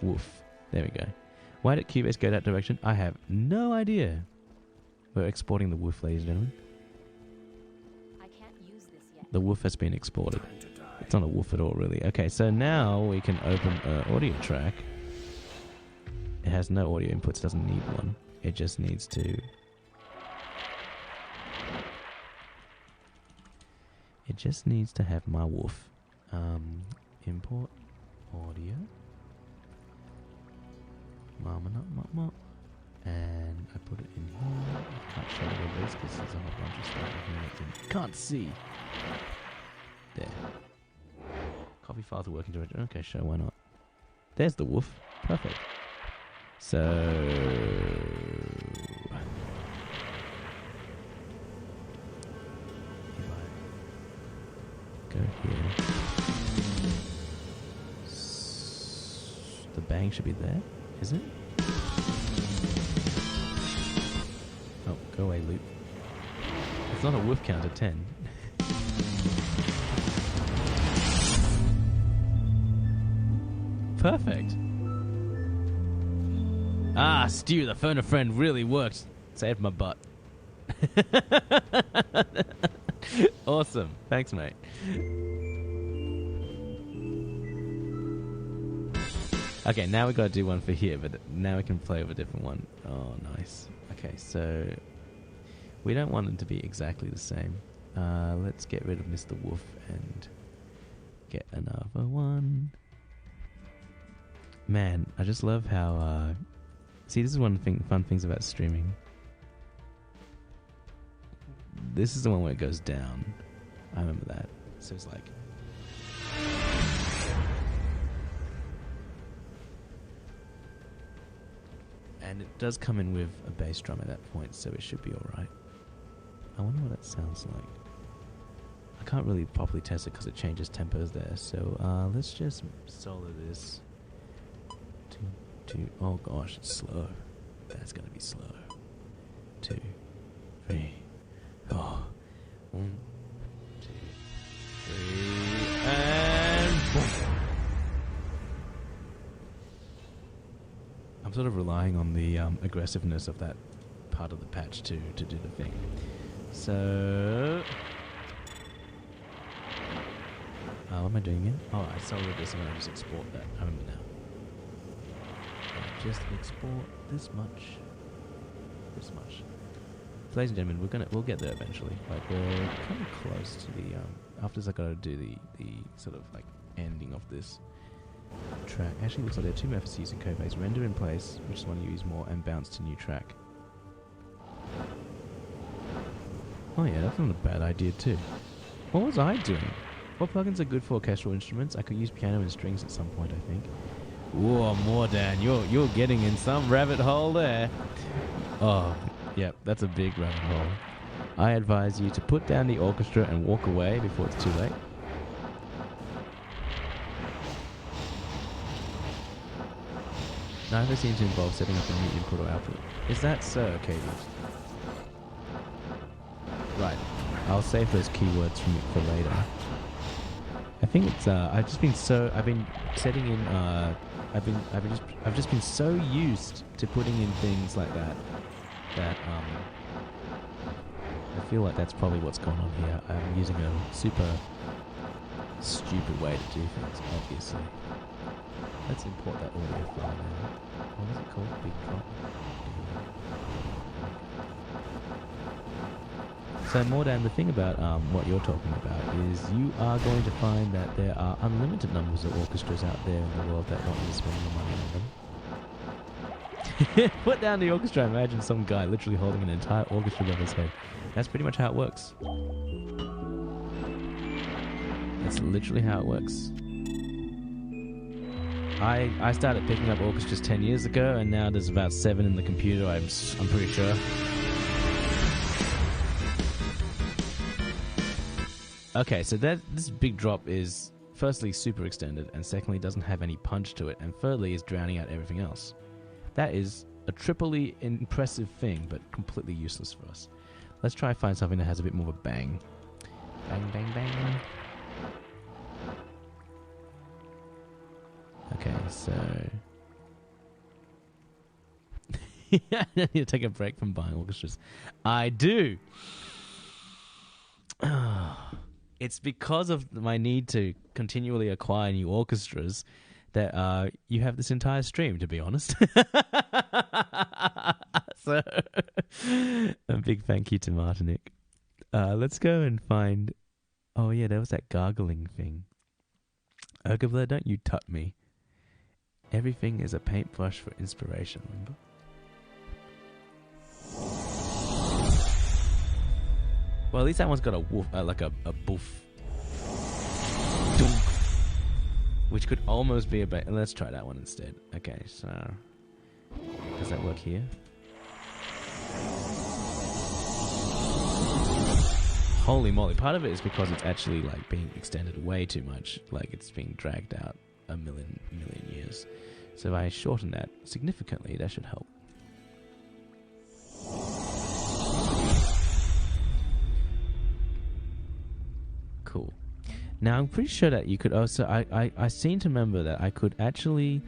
Woof. There we go. Why did Cubase go that direction? I have no idea. We're exporting the woof, ladies and gentlemen. I can't use this yet. The woof has been exported. It's not a woof at all, really. Okay, so now we can open an audio track. It has no audio inputs, doesn't need one. It just needs to... It just needs to have my woof. Import audio. And I put it in here. I can't show what it is because there's a whole bunch of stuff in here that you can't see. There. Copy file to working directory. Okay, sure, why not? There's the woof. Perfect. So... if I go here... the bang should be there. Is it? Oh, go away, loop. It's not a wolf count of 10. Perfect. Ah, Stu, the phone a friend really worked. Saved my butt. Awesome. Thanks, mate. Okay, now we got to do one for here, but now we can play with a different one. Oh, nice. Okay, so we don't want them to be exactly the same. Let's get rid of Mr. Wolf and get another one. Man, I just love how... see, this is one thing, fun things about streaming. This is the one where it goes down. I remember that. So it's like... And it does come in with a bass drum at that point, so it should be alright. I wonder what that sounds like. I can't really properly test it because it changes tempos there, so let's just solo this. Two. Oh gosh, it's slow. That's gonna be slow. 2, 3, 4. 1, 2, 3, and boom. I'm sort of relying on the aggressiveness of that part of the patch to do the thing. So, what am I doing again? Oh, I soloed this and I just export that. I remember now. Just export this much. This much. So, ladies and gentlemen, we'll get there eventually. Like we're kind of close to the after this I gotta do the sort of like ending of this track. Actually looks like there are two methods using codebase. Render in place, which is one you use more, and bounce to new track. Oh yeah, that's not a bad idea too. What was I doing? What plugins are good for orchestral instruments? I could use piano and strings at some point, I think. Whoa, more Dan, you're getting in some rabbit hole there. Oh, yep, that's a big rabbit hole. I advise you to put down the orchestra and walk away before it's too late. Neither seems to involve setting up a new input or output. Is that so, Katie? Right, I'll save those keywords for later. I think it's I've just been setting in I've just been so used to putting in things like that I feel like that's probably what's going on here. I'm using a super stupid way to do things, obviously. Let's import that audio file now. What was it called? Big drop. So Mordan, the thing about what you're talking about is you are going to find that there are unlimited numbers of orchestras out there in the world that want you to spend your money on them. Put down the orchestra. Imagine some guy literally holding an entire orchestra above his head. That's pretty much how it works. That's literally how it works. I started picking up orchestras 10 years ago, and now there's about 7 in the computer, I'm pretty sure. Okay, so this big drop is firstly super extended, and secondly doesn't have any punch to it, and thirdly is drowning out everything else. That is a triply impressive thing, but completely useless for us. Let's try and find something that has a bit more of a bang. Bang, bang, bang. Okay, so... I need to take a break from buying orchestras. I do! It's because of my need to continually acquire new orchestras that you have this entire stream, to be honest. So, a big thank you to Martinic. Let's go and find... Oh yeah, there was that gargling thing. Urgavler, don't you tut me. Everything is a paintbrush for inspiration, remember? Well, at least that one's got a woof, like a boof. Which could almost be a bait. Let's try that one instead. Okay, so... Does that work here? Holy moly. Part of it is because it's actually like being extended way too much. Like it's being dragged out a million years. So if I shorten that significantly, that should help. Cool. Now I'm pretty sure that you could also I seem to remember that I could actually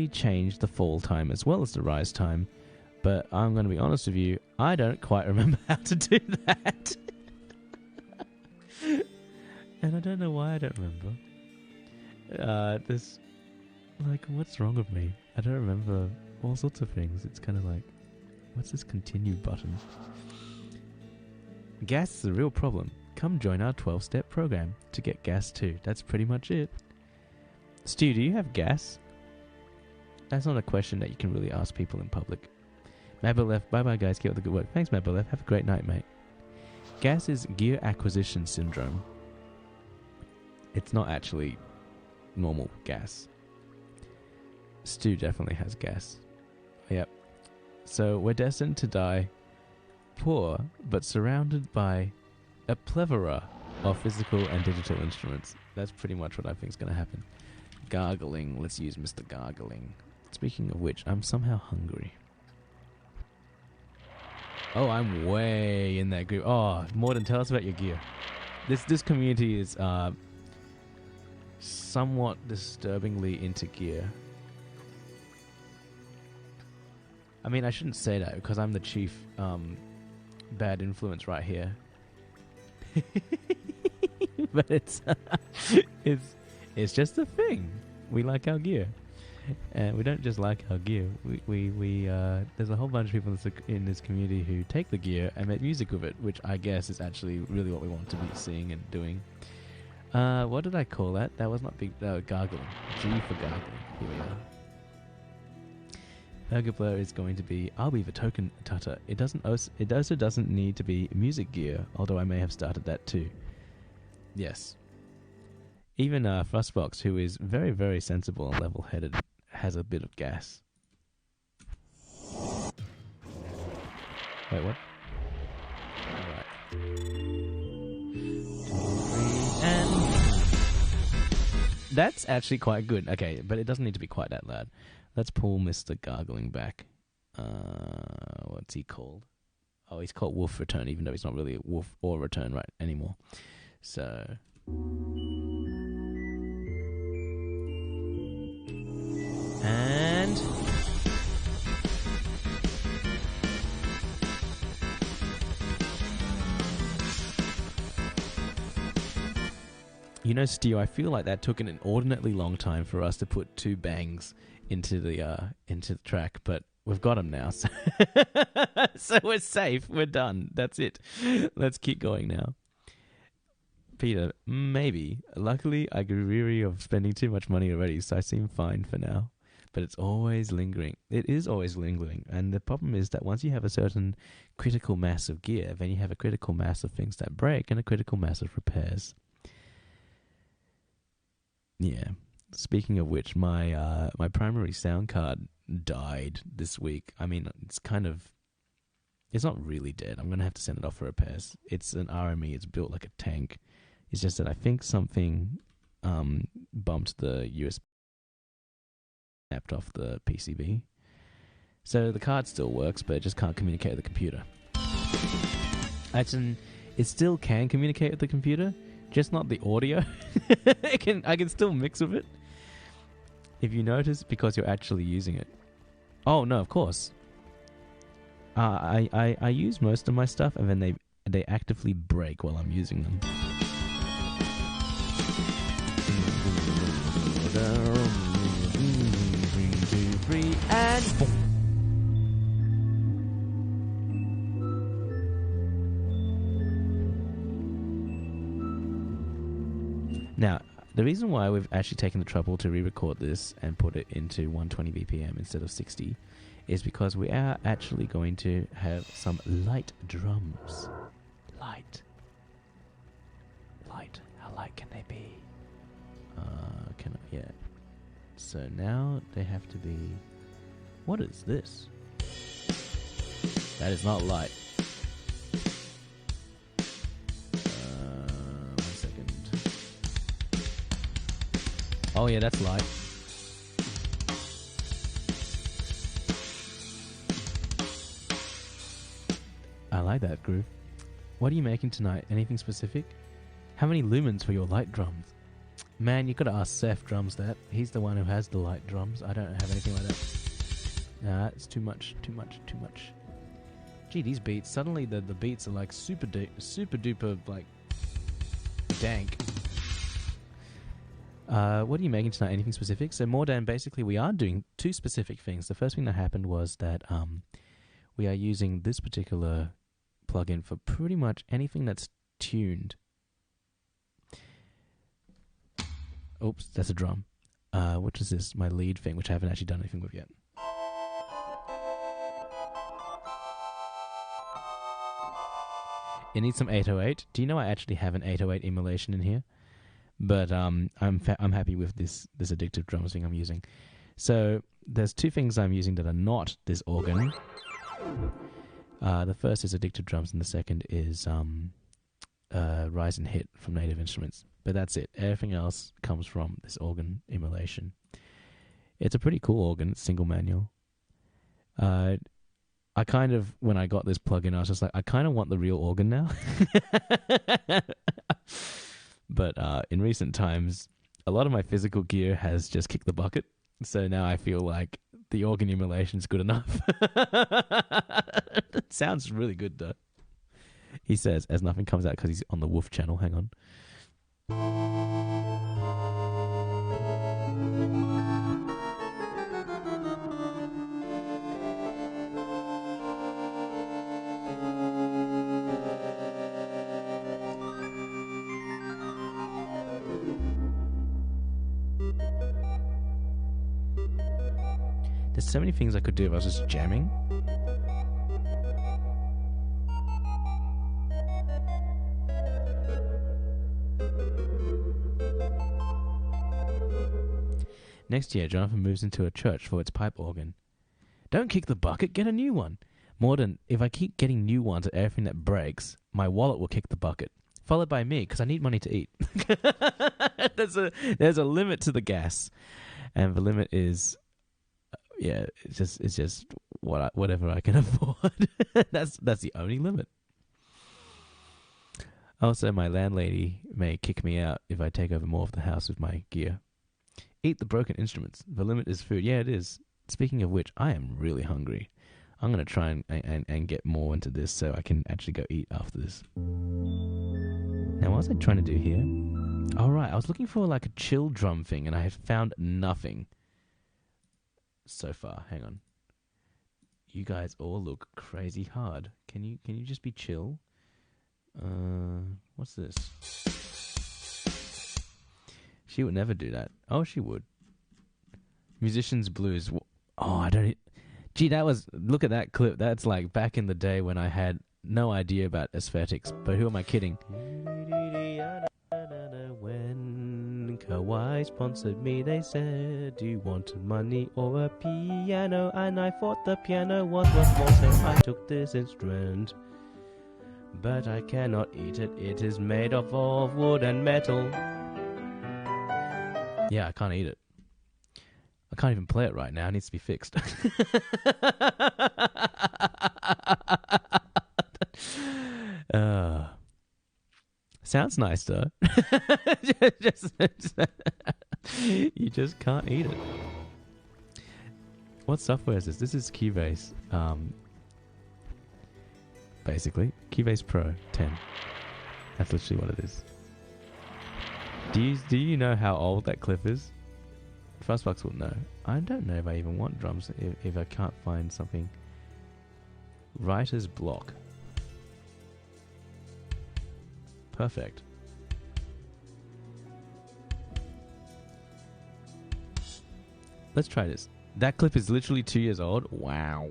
change the fall time as well as the rise time, but I'm going to be honest with you, I don't quite remember how to do that. And I don't know why I don't remember. What's wrong with me? I don't remember all sorts of things. It's kind of like, what's this continue button? Gas is a real problem. Come join our 12-step program to get gas too. That's pretty much it. Stu, do you have gas? That's not a question that you can really ask people in public. Mabalef, bye-bye guys, keep up the good work. Thanks Mabalef, have a great night mate. Gas is gear acquisition syndrome. It's not actually normal gas. Stu definitely has gas. Yep. So we're destined to die poor, but surrounded by a plethora of physical and digital instruments. That's pretty much what I think is going to happen. Gargling. Let's use Mr. Gargling. Speaking of which, I'm somehow hungry. Oh, I'm way in that group. Oh, Morden, tell us about your gear. This community is somewhat disturbingly into gear. I mean, I shouldn't say that because I'm the chief bad influence right here. But it's just a thing. We like our gear, and we don't just like our gear. We there's a whole bunch of people in this community who take the gear and make music with it, which I guess is actually really what we want to be seeing and doing. What did I call that? That was not big. Gargling. G for gargling. Here we are. Burger is going to be. I'll be the token tutter. It also doesn't need to be music gear, although I may have started that too. Yes. Even Frostbox, who is very, very sensible and level-headed, has a bit of gas. Wait, what? Alright. 2, 3, and... That's actually quite good. Okay, but it doesn't need to be quite that loud. Let's pull Mr. Gargling back. What's he called? Oh, he's called Wolf Return, even though he's not really a Wolf or Return right anymore. So... And... You know, Stu, I feel like that took an inordinately long time for us to put 2 bangs into the track, but we've got them now, so, so we're safe. We're done. That's it. Let's keep going now. Peter, maybe. Luckily, I grew weary of spending too much money already, so I seem fine for now. But it's always lingering. It is always lingering, and the problem is that once you have a certain critical mass of gear, then you have a critical mass of things that break and a critical mass of repairs. Yeah. Speaking of which, my primary sound card died this week. I mean, it's not really dead. I'm going to have to send it off for repairs. It's an RME. It's built like a tank. It's just that I think something bumped the USB, snapped off the PCB. So the card still works, but it just can't communicate with the computer. It still can communicate with the computer, just not the audio. I can still mix with it. If you notice, because you're actually using it. Oh no, of course. I use most of my stuff, and then they actively break while I'm using them. 3, 2, 3, and boom. Now, the reason why we've actually taken the trouble to re-record this and put it into 120 BPM instead of 60 is because we are actually going to have some light drums. Light. How light can they be? Yeah. So now they have to be... What is this? That is not light. One second. Oh yeah, that's light. I like that groove. What are you making tonight? Anything specific? How many lumens for your light drums? Man, you gotta ask Seth Drums that. He's the one who has the light drums. I don't have anything like that. Nah, it's too much. Gee, these beats. Suddenly the beats are like super duper like dank. What are you making tonight? Anything specific? So Mordan, basically we are doing two specific things. The first thing that happened was that we are using this particular plugin for pretty much anything that's tuned. Oops, that's a drum. Which is this? My lead thing, which I haven't actually done anything with yet. It needs some 808. Do you know I actually have an 808 emulation in here? But I'm happy with this addictive drums thing I'm using. So there's two things I'm using that are not this organ. The first is addictive drums, and the second is Rise and Hit from Native Instruments. But that's it. Everything else comes from this organ emulation. It's a pretty cool organ. It's single manual. I kind of, when I got this plugin, I was just like, I kind of want the real organ now. But in recent times, a lot of my physical gear has just kicked the bucket. So now I feel like the organ emulation is good enough. It sounds really good, though. He says, as nothing comes out because he's on the Wolf channel. Hang on. There's so many things I could do if I was just jamming. Next year, Jonathan moves into a church for its pipe organ. Don't kick the bucket, get a new one. More than, if I keep getting new ones at everything that breaks, my wallet will kick the bucket. Followed by me, because I need money to eat. There's a limit to the gas. And the limit is... yeah, it's just whatever I can afford. That's the only limit. Also, my landlady may kick me out if I take over more of the house with my gear. Eat the broken instruments. The limit is food. Yeah, it is. Speaking of which, I am really hungry. I'm going to try and get more into this so I can actually go eat after this. Now, what was I trying to do here? All right, I was looking for like a chill drum thing, and I have found nothing. So far, hang on. You guys all look crazy hard. Can you just be chill? What's this? She would never do that. Oh, she would. Musicians Blues. Oh, I don't... Gee, that was... Look at that clip. That's like back in the day when I had no idea about aesthetics. But who am I kidding? When Kawaii sponsored me, they said, do you want money or a piano? And I thought the piano was worth more, so I took this instrument. But I cannot eat it. It is made of all wood and metal. Yeah, I can't eat it. I can't even play it right now. It needs to be fixed. Sounds nice, though. You just can't eat it. What software is this? This is Cubase. Basically, Cubase Pro 10. That's literally what it is. Do you know how old that clip is? Frostbox will know. I don't know if I even want drums if I can't find something. Writer's block. Perfect. Let's try this. That clip is literally 2 years old. Wow.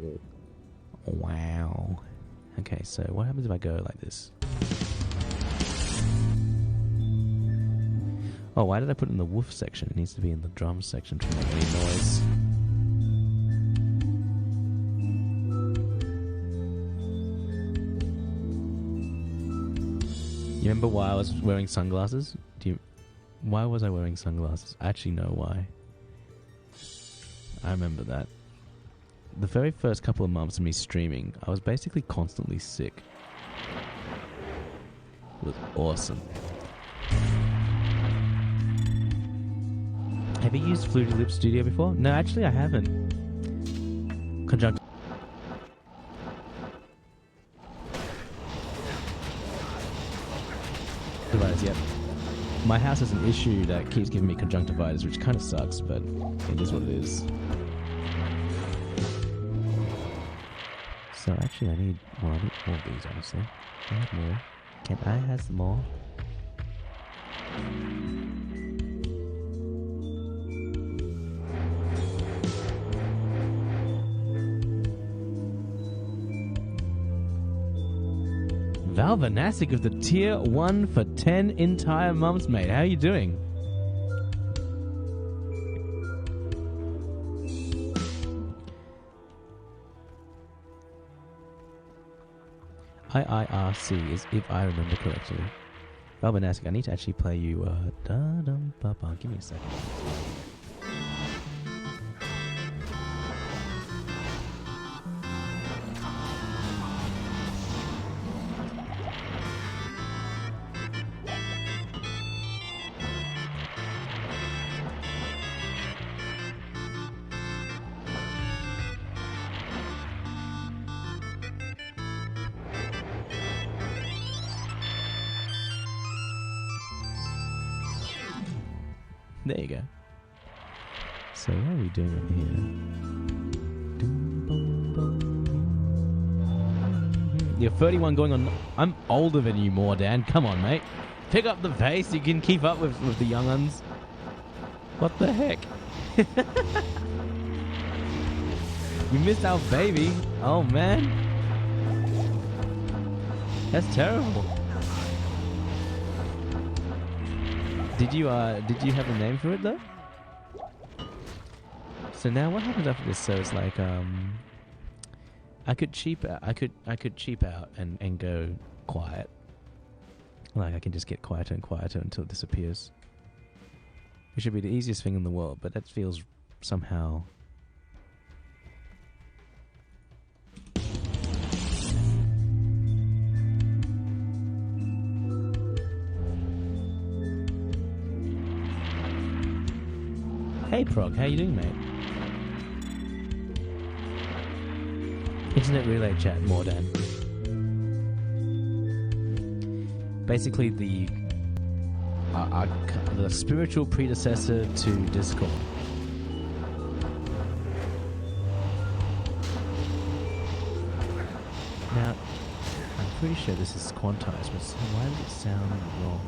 Wow. Okay, so what happens if I go like this? Oh, why did I put it in the woof section? It needs to be in the drums section to make any noise. You remember why I was wearing sunglasses? Why was I wearing sunglasses? I actually know why. I remember that. The very first couple of months of me streaming, I was basically constantly sick. was awesome. Have you used Fluty Lip Studio before? No, actually I haven't. Conjunct. Yep. My house has an issue that keeps giving me conjunctivitis, which kind of sucks, but it is what it is. So actually I need more of these, honestly. I have more. Can I have more? Valvanasic of the tier 1 for 10 entire months, mate. How are you doing? IIRC is if I remember correctly. Valvanasic, I need to actually play you da-dum-ba-ba. Give me a second. There you go. So what are we doing over here? You're 31 going on... I'm older than you more, Dan. Come on, mate. Pick up the pace. You can keep up with the young uns. What the heck? You missed our baby. Oh, man. That's terrible. Did you have a name for it though? So now what happens after this? So it's like I could cheap out. I could cheap out and go quiet. Like I can just get quieter and quieter until it disappears. Which should be the easiest thing in the world, but that feels somehow. Hey Prog, how you doing, mate? Internet relay chat, Mordan. Basically the spiritual predecessor to Discord. Now, I'm pretty sure this is quantized, but why does it sound wrong?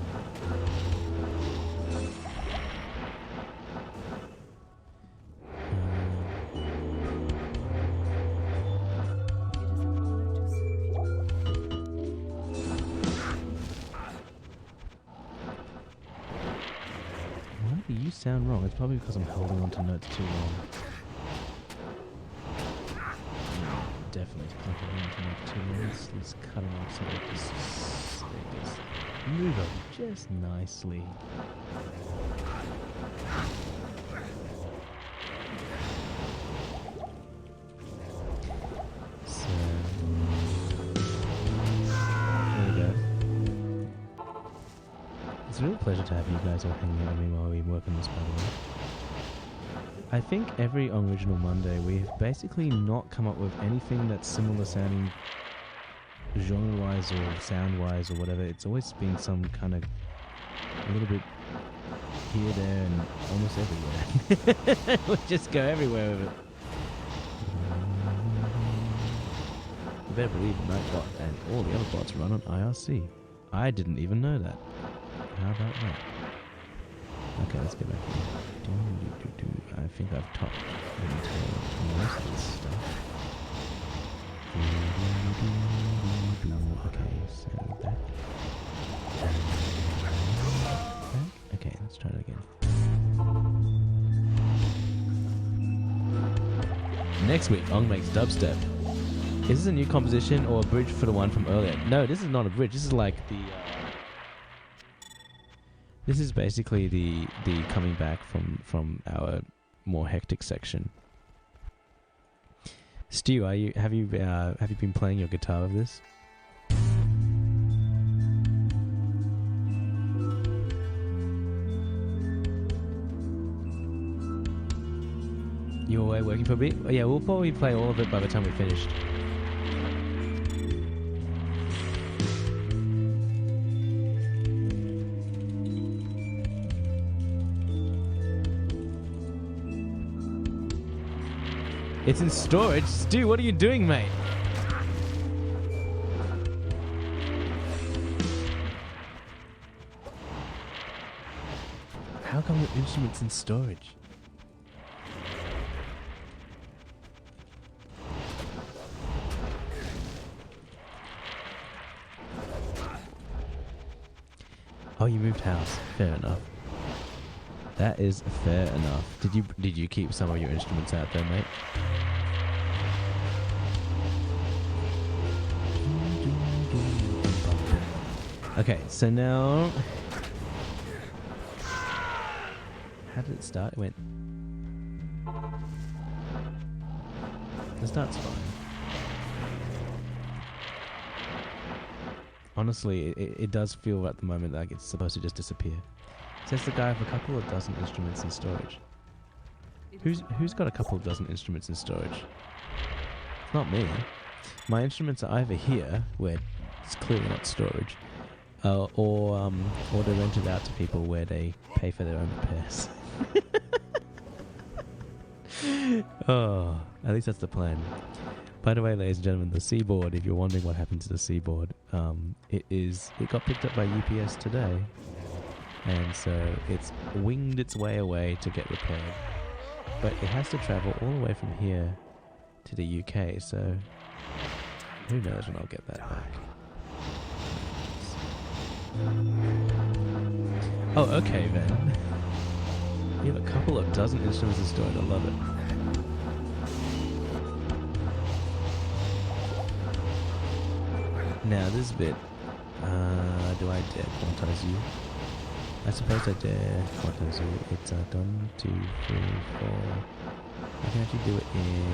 Sound wrong. It's probably because I'm holding on to notes too long. Definitely because I'm holding on to notes too long. Let's cut them off so they just move over just nicely. So there we go. It's a real pleasure to have you guys all hanging out with me while we work on this, by the way. I think every Original Monday we've basically not come up with anything that's similar sounding genre-wise or sound-wise or whatever. It's always been some kind of a little bit here, there, and almost everywhere. We just go everywhere with it. You better believe Nightbot and all the other bots run on IRC. I didn't even know that. How about that? Okay, let's get back here. I think I've talked into most of this stuff. Okay, so back. Okay, let's try it again. Next week, Ong makes dubstep. Is this a new composition or a bridge for the one from earlier? No, this is not a bridge. This is like the... This is basically the coming back from our more hectic section. Stu, have you been playing your guitar with this? You away working for a bit? Yeah, we'll probably play all of it by the time we're finished. It's in storage? Stu, what are you doing, mate? How come the instrument's in storage? Oh, you moved house. Fair enough. That is fair enough. Did you keep some of your instruments out there, mate? Okay, so now... How did it start? It went... The start's fine. Honestly, it does feel at the moment like it's supposed to just disappear. Says the guy with a couple of dozen instruments in storage. Who's got a couple of dozen instruments in storage? It's not me. My instruments are either here, where it's clearly not storage, or they're rented out to people where they pay for their own repairs. Oh, at least that's the plan. By the way, ladies and gentlemen, the Seaboard, if you're wondering what happened to the Seaboard, it got picked up by UPS today, and so it's winged its way away to get repaired. But it has to travel all the way from here to the UK, so who knows when I'll get that back. Oh, okay then. You have a couple of dozen instruments in storage, I love it. Now this bit, do I dare quantize you? I suppose I dare quantize you. It's 1, 2, 3, 4. I can actually do it in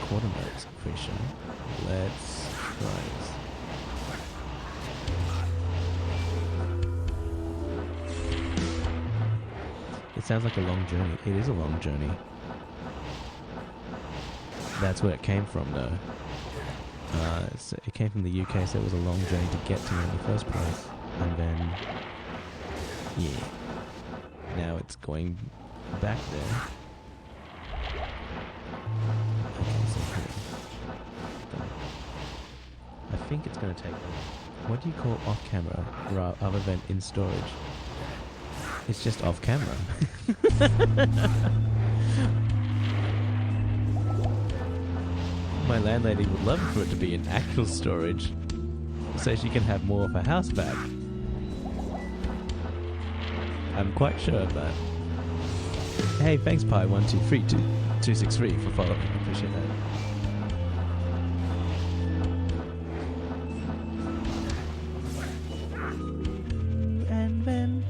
quarter notes, I'm pretty sure. Let's try this. It sounds like a long journey. It is a long journey. That's where it came from, though. So it came from the UK, so it was a long journey to get to me in the first place. And then, yeah. Now it's going back there. Okay, so here. I think it's going to take... What do you call off-camera other than in storage? It's just off-camera. My landlady would love for it to be in actual storage, so she can have more of her house back. I'm quite sure of that. Hey, thanks Pi123263 for following. I appreciate that. And then...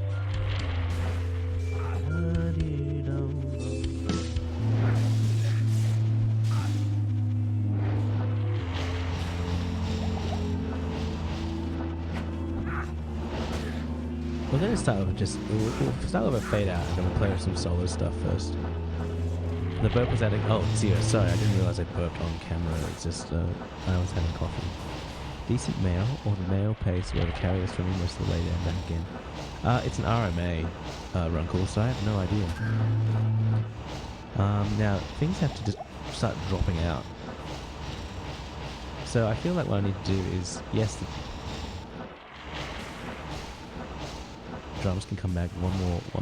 We're going to start with we'll start with a fade out and then we'll play with some solo stuff first. The burp was adding... Oh, Zero, sorry, I didn't realise I burped on camera. It's just, I was having coffee. Decent mail, or the mail pace where the carrier is swimming most of the way there and back again. It's an RMA, Runkle, so I have no idea. Now, things have to just start dropping out. So I feel like what I need to do is, yes, the drums can come back one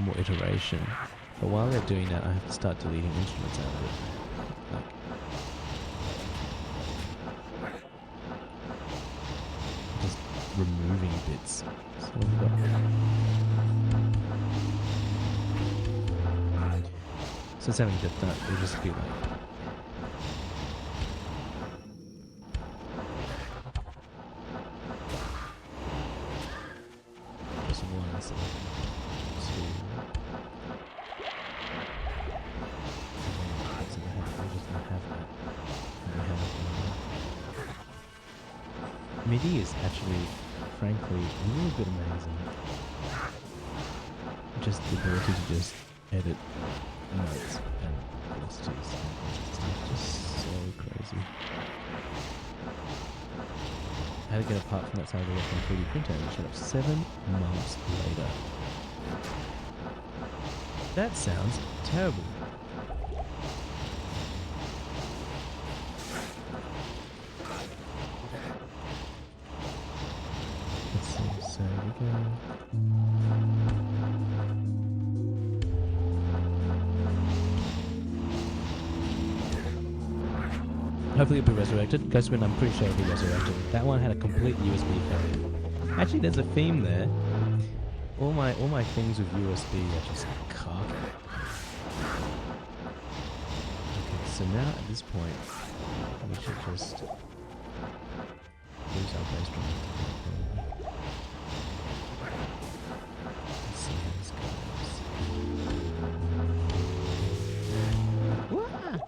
more iteration, but while they're doing that, I have to start deleting instruments out of it. Like, just removing bits. So we've got... So it's having that done. It'll just be like... MIDI is actually, frankly, a little bit amazing. Just the ability to just edit notes and velocities. It's just so crazy. How to get a part from that side of the world from 3D printer and showed up 7 months later. That sounds terrible. Let's see, so we go. Hopefully it'll be resurrected. Ghostwind, I'm pretty sure it'll be resurrected. That one had a complete USB failure. Actually, there's a theme there. All my things with USB are just carved. Okay, so now at this point, we should just use our bass drum. Let's see how this goes. Wah!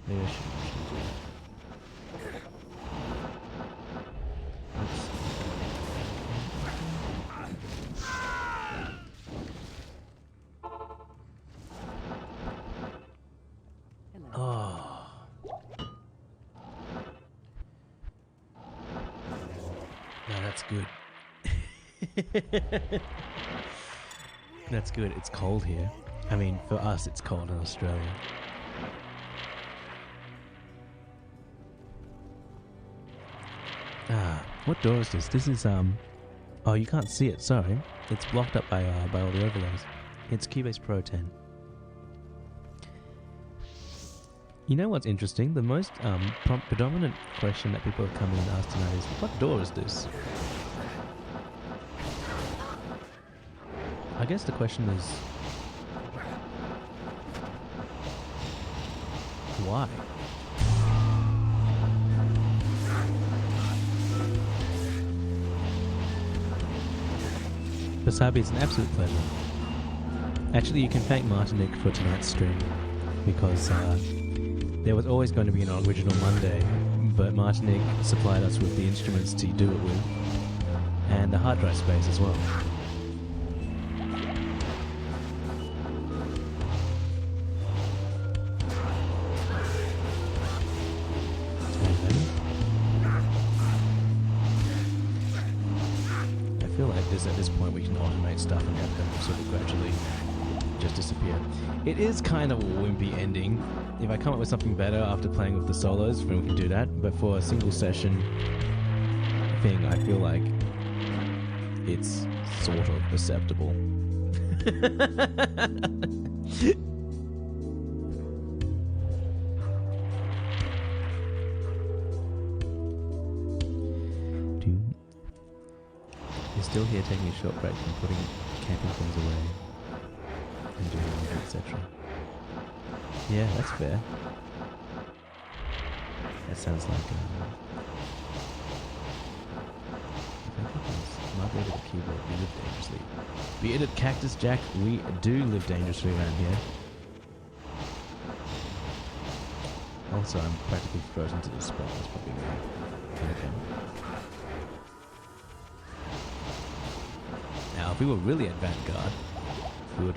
Maybe I should do that. Oh. Now that's good. That's good. It's cold here. I mean, for us, it's cold in Australia. Ah, what door is this? This is, oh, you can't see it, sorry. It's blocked up by all the overlays. It's Cubase Pro 10. You know what's interesting? The most predominant question that people have come in and asked tonight is, what door is this? I guess the question is, why? Wasabi, it's an absolute pleasure. Actually, you can thank Martinique for tonight's stream, because there was always going to be an original Monday, but Martinique supplied us with the instruments to do it with, and the hard drive space as well. I feel like this, at this point, we can automate stuff and have them sort of gradually just disappear. It is kind of a wimpy ending. If I come up with something better after playing with the solos, then we can do that. But for a single session thing, I feel like it's sort of acceptable. You're still here taking a short break from putting camping things away and doing laundry, etc. Yeah, that's fair. That sounds like might be able to keyboard. We live dangerously. Bearded Cactus Jack, we do live dangerously around here. Also, I'm practically frozen to the spot. That's probably okay. Now, if we were really at Vanguard, we would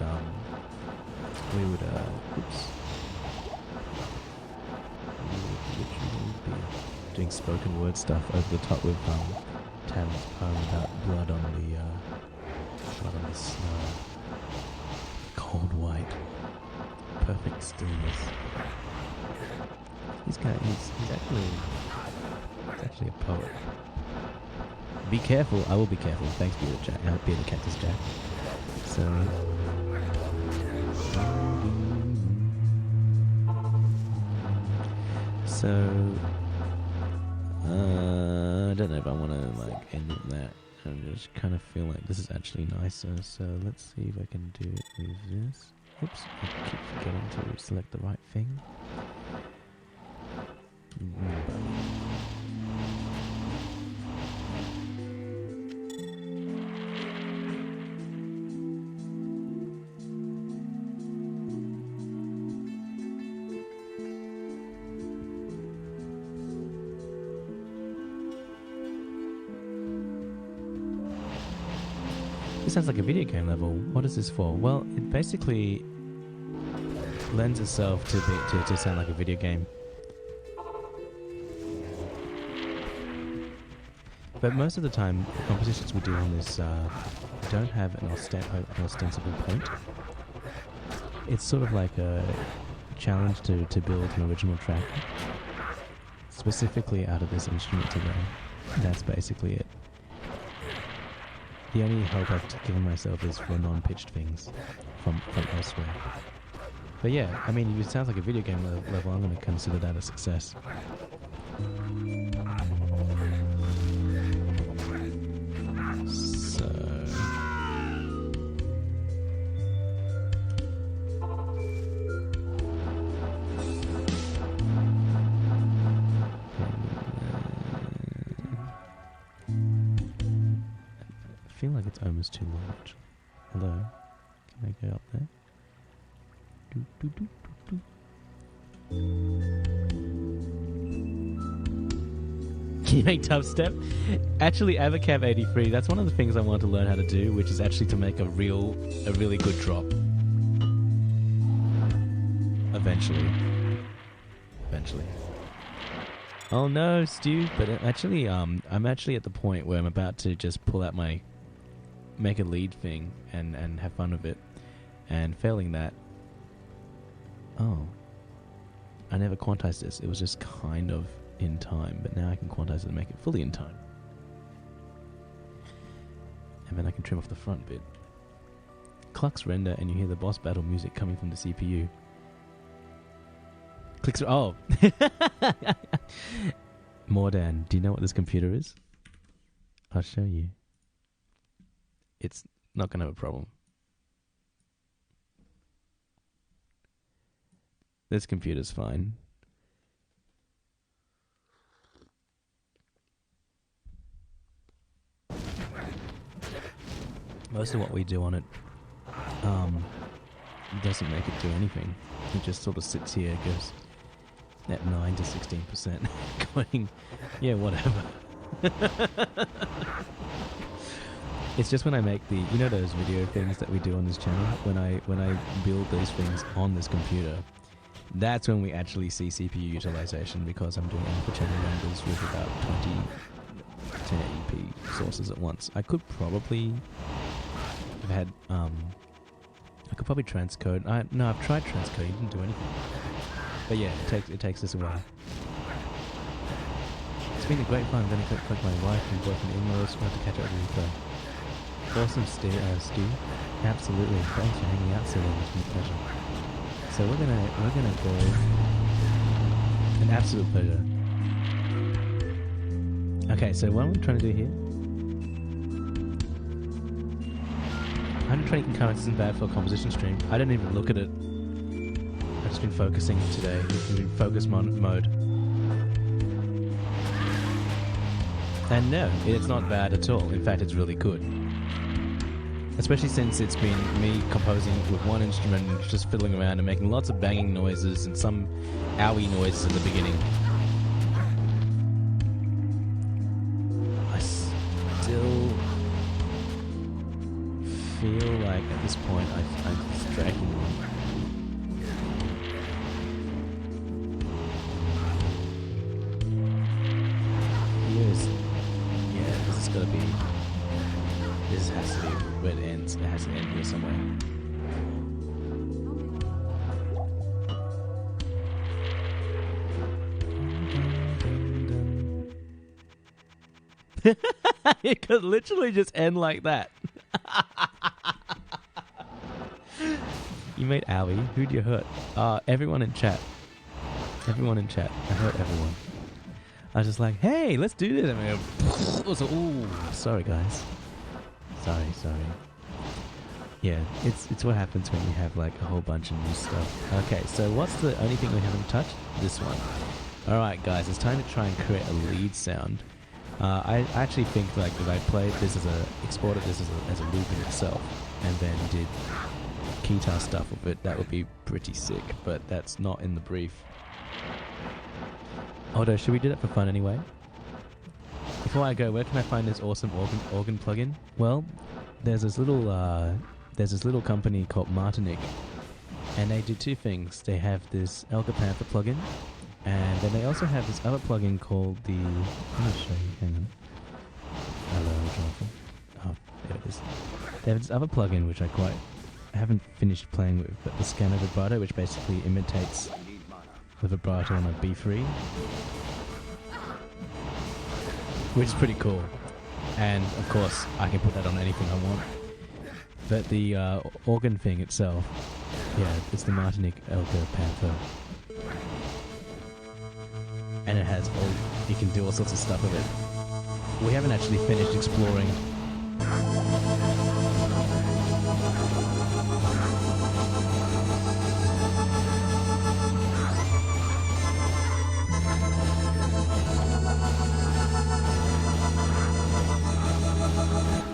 literally be doing spoken word stuff over the top with Talon's poem about blood on the snow. Cold white. Perfect stillness. He's actually a poet. Be careful. I will be careful. Thanks, Bearded Cactus Jack. So. I don't know if I want to end with that. I just kind of feel like this is actually nicer. So let's see if I can do it with this. Oops, I keep forgetting to select the right thing. This sounds like a video game level. What is this for? Well, it basically lends itself to sound like a video game. But most of the time, the compositions we do on this don't have an ostensible point. It's sort of like a challenge to build an original track, specifically out of this instrument today. That's basically it. The only hope I've given myself is for non-pitched things from elsewhere. But yeah, I mean, if it sounds like a video game level, I'm going to consider that a success. So... I feel like it's almost too large. Hello? Can I go up there? Can you make dubstep? Actually, 3vCamp 83, that's one of the things I want to learn how to do, which is actually to make a really good drop. Eventually. Oh no, Stu, but actually, I'm actually at the point where I'm about to just pull out make a lead thing and have fun with it. And failing that, oh, I never quantized this. It was just kind of in time, but now I can quantize it and make it fully in time. And then I can trim off the front bit. Clucks render and you hear the boss battle music coming from the CPU. Clicks. Oh! Mordan, do you know what this computer is? I'll show you. It's not going to have a problem. This computer's fine. Most of what we do on it doesn't make it do anything. It just sort of sits here, goes at 9 to 16%, going, yeah, whatever. It's just when I make you know those video things that we do on this channel, when I build these things on this computer, that's when we actually see CPU utilization, because I'm doing alpha channel numbers with about 20 1080p sources at once. I could probably have had I could probably transcode. No, I've tried transcoding, it didn't do anything. But yeah, it takes us a while. It's been a great fun. I'm going to collect my wife and boyfriend in-laws. We'll have to catch up with you. Awesome, Stu. Absolutely. Thanks for hanging out so long. It's been a pleasure. So we're gonna go. An absolute pleasure. Okay, so what am I trying to do here? 120 concurrence isn't bad for a composition stream. I don't even look at it. I've just been focusing today. We've been focus mode. And no, it's not bad at all. In fact, it's really good. Especially since it's been me composing with one instrument and just fiddling around and making lots of banging noises and some owie noises at the beginning. I still feel like at this point I'm just dragging on. This has to be where it ends. It has to end here somewhere. It could literally just end like that. You made Owie. Who'd you hurt? Everyone in chat. Everyone in chat. I hurt everyone. I was just like, hey, let's do this. I mean, ooh, sorry guys. Sorry. Yeah, it's what happens when you have like a whole bunch of new stuff. Okay, so what's the only thing we haven't touched? This one. Alright guys, it's time to try and create a lead sound. I actually think like if I played this exported this as a loop in itself, and then did guitar stuff with it, that would be pretty sick, but that's not in the brief. Although, should we do that for fun anyway? Before I go, where can I find this awesome organ plugin? Well, there's this little company called Martinic, and they do two things. They have this Elka Panther plugin, and then they also have this other plugin called the. Let me show you. Hang on. Hello, Jonathan. Oh, there it is. They have this other plugin which I haven't finished playing with, but the scanner vibrato, which basically imitates the vibrato on a B3, which is pretty cool. And of course, I can put that on anything I want. But the organ thing itself, yeah, it's the Martinic Elka Panther, and it has you can do all sorts of stuff with it. We haven't actually finished exploring.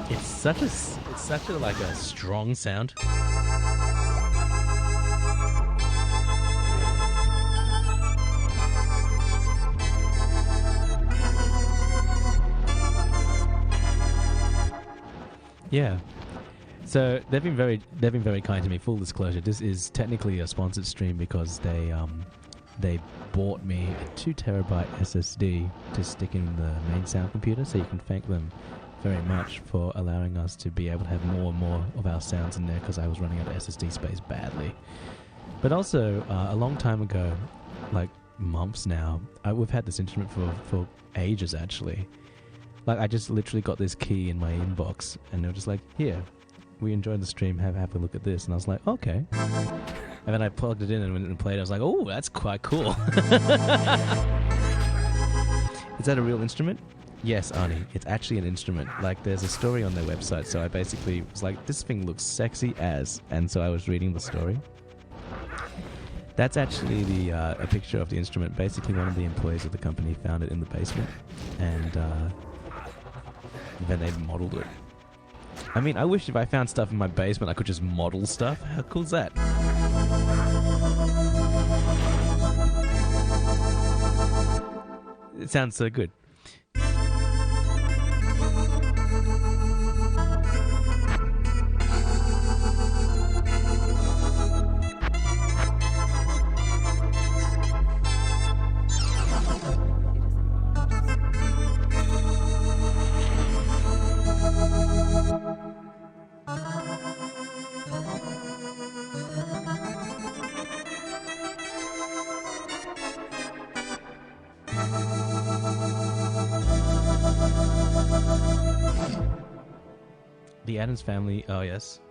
It's such a like a strong sound. Yeah. So they've been very kind to me. Full disclosure, this is technically a sponsored stream because they bought me a 2 terabyte SSD to stick in the main sound computer, so you can thank them very much for allowing us to be able to have more and more of our sounds in there, because I was running out of SSD space badly. But also, a long time ago, like months now, we've had this instrument for ages actually. Like, I just literally got this key in my inbox, and they were just like, here, we enjoyed the stream, have a look at this. And I was like, okay. And then I plugged it in and went and played. I was like, oh, that's quite cool. Is that a real instrument? Yes, Arnie, it's actually an instrument. Like, there's a story on their website, so I basically was like, this thing looks sexy as, and so I was reading the story. That's actually a picture of the instrument. Basically, one of the employees of the company found it in the basement, and then they modeled it. I mean, I wish if I found stuff in my basement, I could just model stuff. How cool is that? It sounds so good. The Addams Family, oh yes.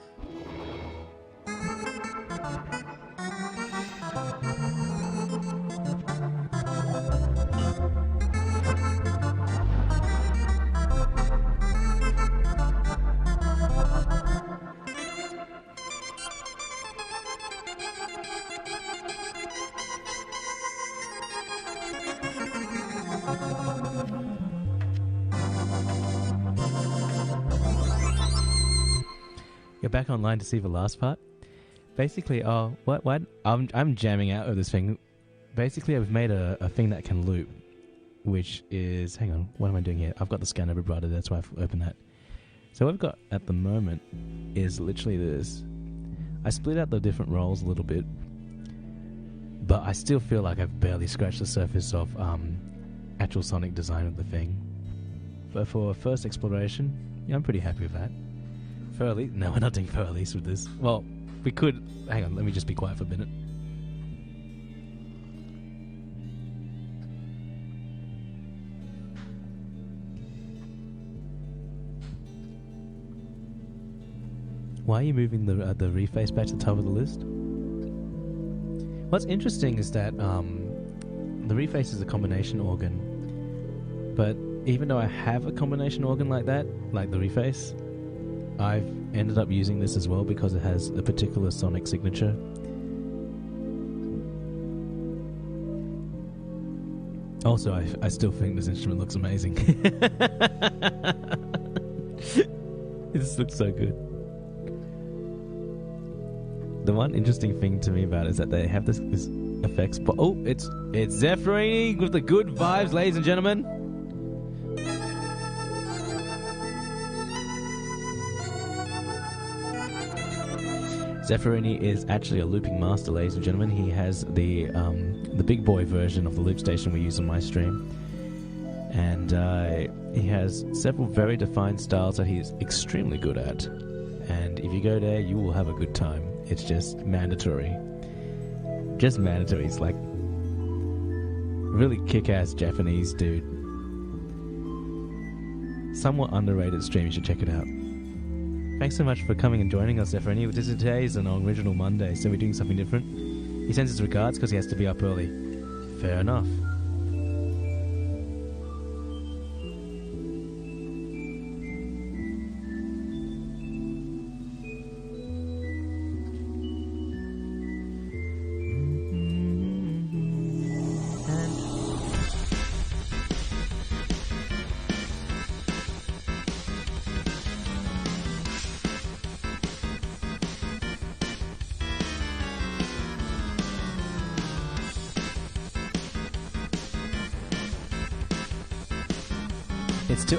You're back online to see the last part. Basically, oh, what? I'm jamming out of this thing. Basically, I've made a thing that can loop, which is, hang on, what am I doing here? I've got the scanner vibrato, that's why I've opened that. So what I've got at the moment is literally this. I split out the different roles a little bit, but I still feel like I've barely scratched the surface of actual sonic design of the thing. But for first exploration, yeah, I'm pretty happy with that. Furley? No, we're not doing Furleys with this. Well, we could. Hang on, let me just be quiet for a minute. Why are you moving the reface back to the top of the list? What's interesting is that the reface is a combination organ, but even though I have a combination organ like that, like the reface, I've ended up using this as well because it has a particular sonic signature. Also, I still think this instrument looks amazing. This looks so good. The one interesting thing to me about it is that they have this effects. But oh, it's Zephyrini with the good vibes, ladies and gentlemen. Zephyrini is actually a looping master, ladies and gentlemen. He has the big boy version of the loop station we use on my stream. And he has several very defined styles that he's extremely good at. And if you go there, you will have a good time. It's just mandatory. Just mandatory. It's like really kick-ass Japanese dude. Somewhat underrated stream. You should check it out. Thanks so much for coming and joining us, Zephyrini. Today is an original Monday, so we're doing something different. He sends his regards because he has to be up early. Fair enough.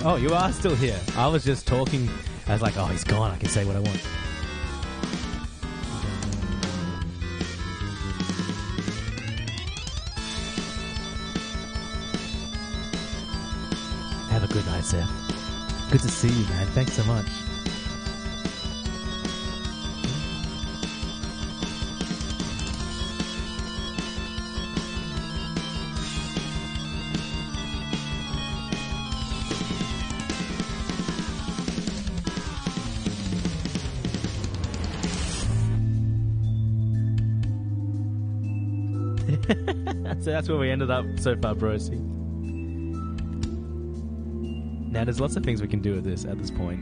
Oh, you are still here. I was just talking. I was like, oh, he's gone. I can say what I want. Have a good night, Seth. Good to see you, man. Thanks so much. So that's where we ended up so far, Brosi. Now, there's lots of things we can do with this at this point.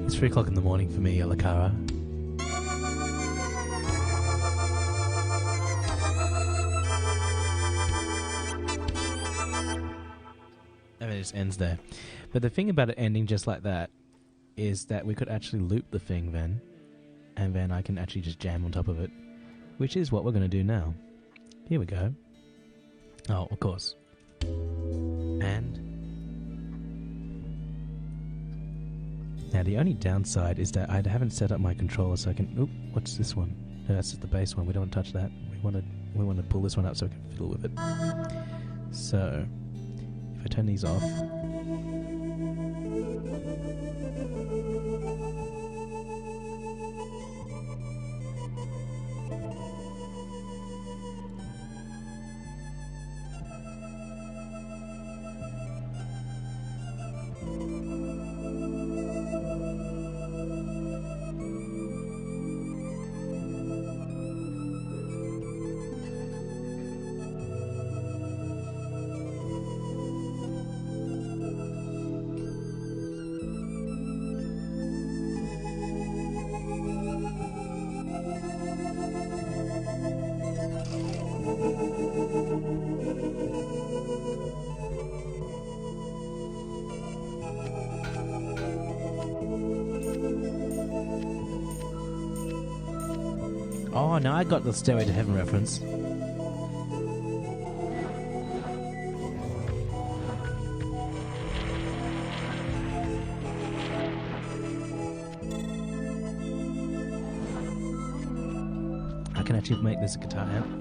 It's 3 o'clock in the morning for me, Alakara. And it just ends there. But the thing about it ending just like that is that we could actually loop the thing then, and then I can actually just jam on top of it, which is what we're going to do now. Here we go. Oh, of course. And now the only downside is that I haven't set up my controller so I can... Oop, what's this one? No, that's just the base one. We don't want to touch that. We want to pull this one up so we can fiddle with it. So, if I turn these off... Oh, now I got the Stairway to Heaven reference. I can actually make this a guitar amp.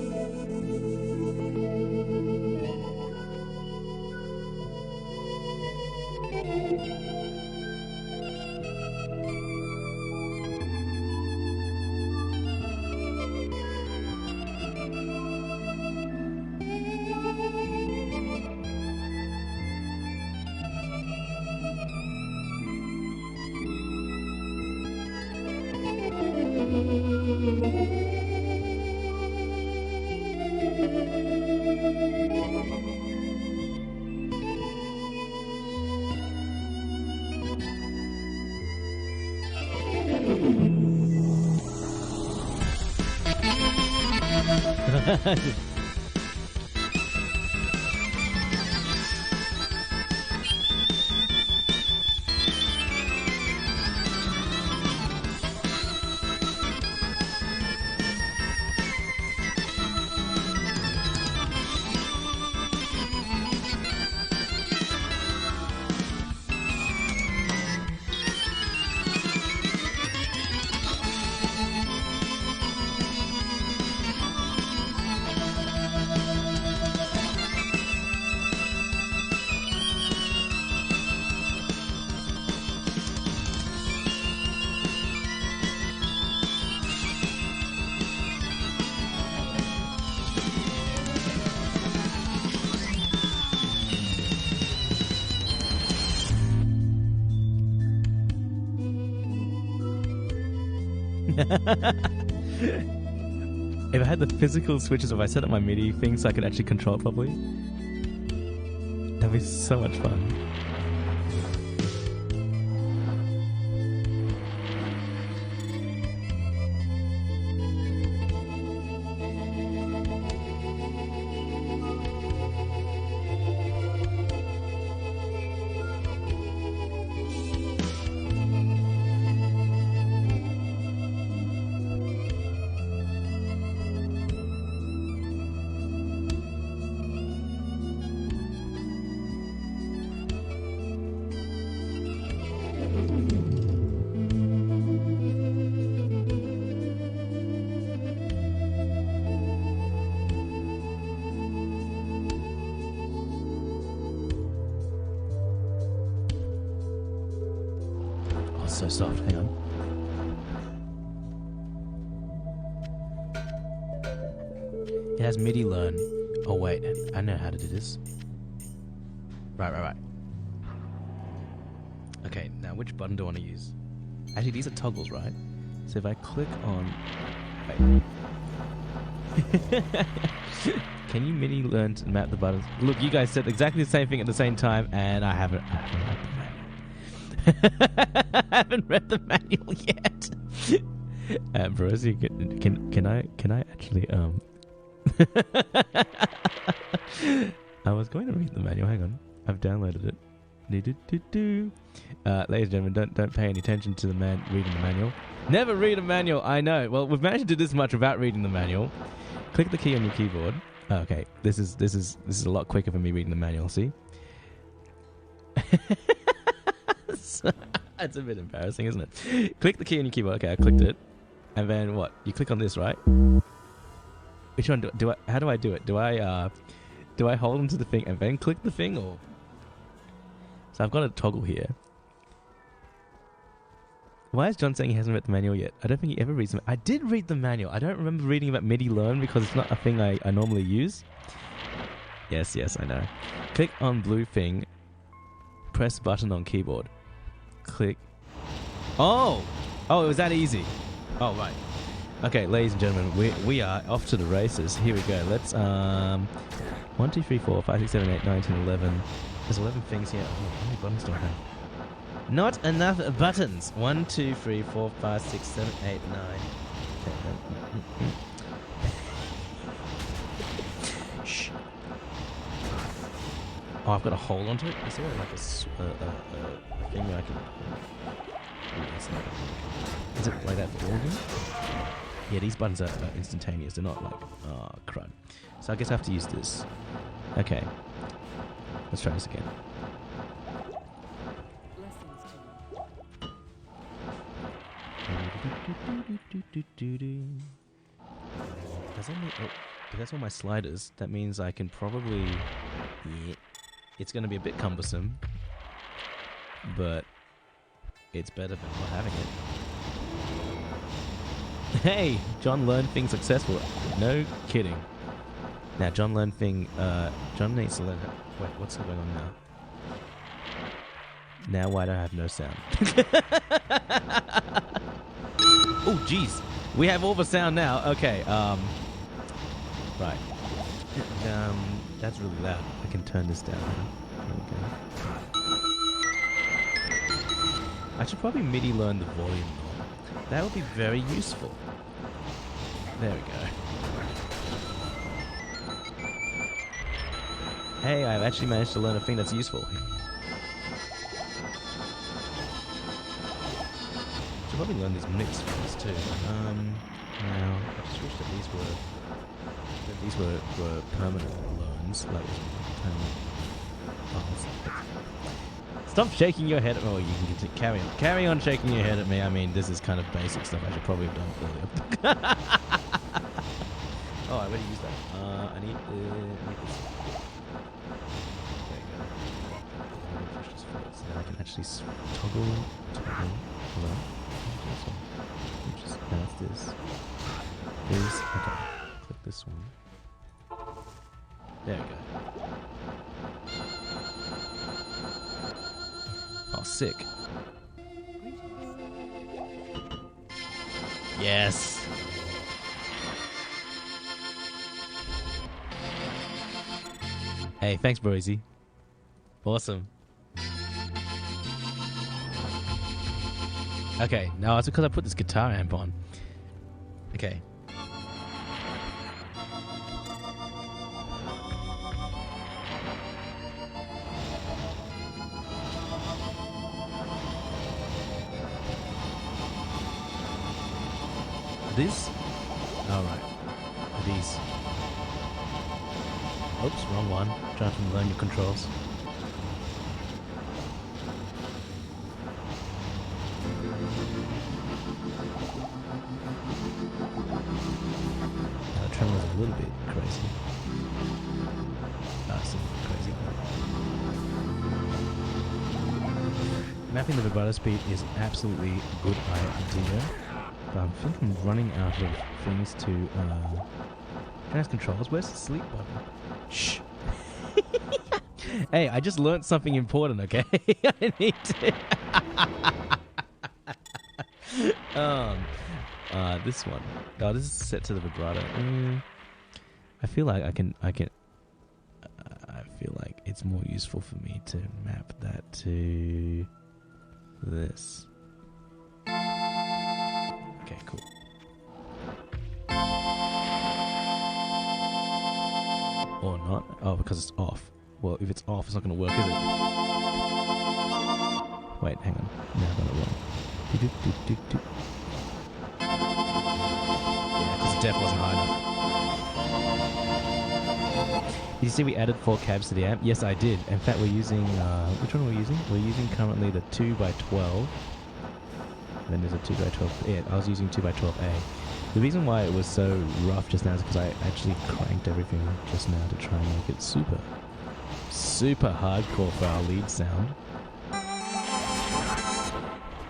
If I had the physical switches, if I set up my MIDI thing so I could actually control it properly, that'd be so much fun. So soft, hang on. It has MIDI learn. Oh wait, I know how to do this. Right. Okay, now which button do I want to use? Actually, these are toggles, right? So if I click on... Wait. Can you MIDI learn to map the buttons? Look, you guys said exactly the same thing at the same time, and I haven't I haven't read the manual yet. Brosi, can I actually I was going to read the manual. Hang on, I've downloaded it. Ladies and gentlemen, don't pay any attention to the man reading the manual. Never read a manual. I know. Well, we've managed to do this much without reading the manual. Click the key on your keyboard. Oh, okay, this is a lot quicker for me reading the manual. See. It's a bit embarrassing, isn't it? Click the key on your keyboard. Okay, I clicked it. And then what? You click on this, right? Which one do I how do I do it? Do I hold onto the thing and then click the thing, or? So I've got a toggle here. Why is John saying he hasn't read the manual yet? I don't think he ever reads them. I did read the manual. I don't remember reading about MIDI learn because it's not a thing I normally use. Yes, I know. Click on blue thing. Press button on keyboard. Click. Oh, it was that easy. Oh, right. Okay, ladies and gentlemen, we are off to the races. Here we go. Let's 1, 2, 3, 4, 5, 6, 7, 8, 9, 10, 11. There's 11 things here. Oh, how many buttons do I have? Not enough buttons. 1, 2, 3, 4, 5, 6, 7, 8, 9. Shh. Oh, I've got to hold onto it. Is there like a thing where I can? Is it like that for all of them? Yeah, these buttons are instantaneous. They're not like, oh crud. So I guess I have to use this. Okay. Let's try this again. Does that mean, if that's all my sliders, that means I can probably... Yeah. It's going to be a bit cumbersome, but it's better than not having it. Hey! John learned thing successful. No kidding. Now, John learned thing... John needs to learn... Wait, what's going on now? Now why do I have no sound? Oh, jeez. We have all the sound now. Okay, right. That's really loud. I can turn this down. Okay. I should probably MIDI learn the volume knob. That would be very useful. There we go. Hey, I've actually managed to learn a thing that's useful. Should probably learn these mixed ones too. Now I just wish that these were permanent learns, like permanent. Oh, stop shaking your head. Oh, you can continue. Carry on shaking your head at me. I mean, this is kind of basic stuff. I should probably have done earlier. Oh, I already used that. I need this. There you go. I'm gonna push this forward so that I can actually toggle. Hello. This one. Which is that's this. This. Okay. Click this one. There we go. Oh, sick. Yes. Hey, thanks, Broisy. Awesome. Okay, now it's because I put this guitar amp on. Okay. These? Alright. These. Oops, wrong one. Trying to learn your controls. Now the tremor is a little bit crazy. That's a little crazy. Mapping the vibrato speed is absolutely a good idea. But I think I'm running out of things to trans controls. Where's the sleep button? Shh. Hey, I just learnt something important, okay? I need to. This one. Oh, this is set to the vibrato. I feel like I feel like it's more useful for me to map that to this. Okay, cool. Or not. Oh, because it's off. Well, if it's off, it's not going to work, is it? Wait, hang on. No, I got it wrong. Yeah, because the depth wasn't high enough. Did you see we added 4 cabs to the amp? Yes, I did. In fact, we're using... which one are we using? We're using currently the 2x12. Then there's a 2x12. Yeah, I was using 2x12A. The reason why it was so rough just now is because I actually cranked everything just now to try and make it super hardcore for our lead sound.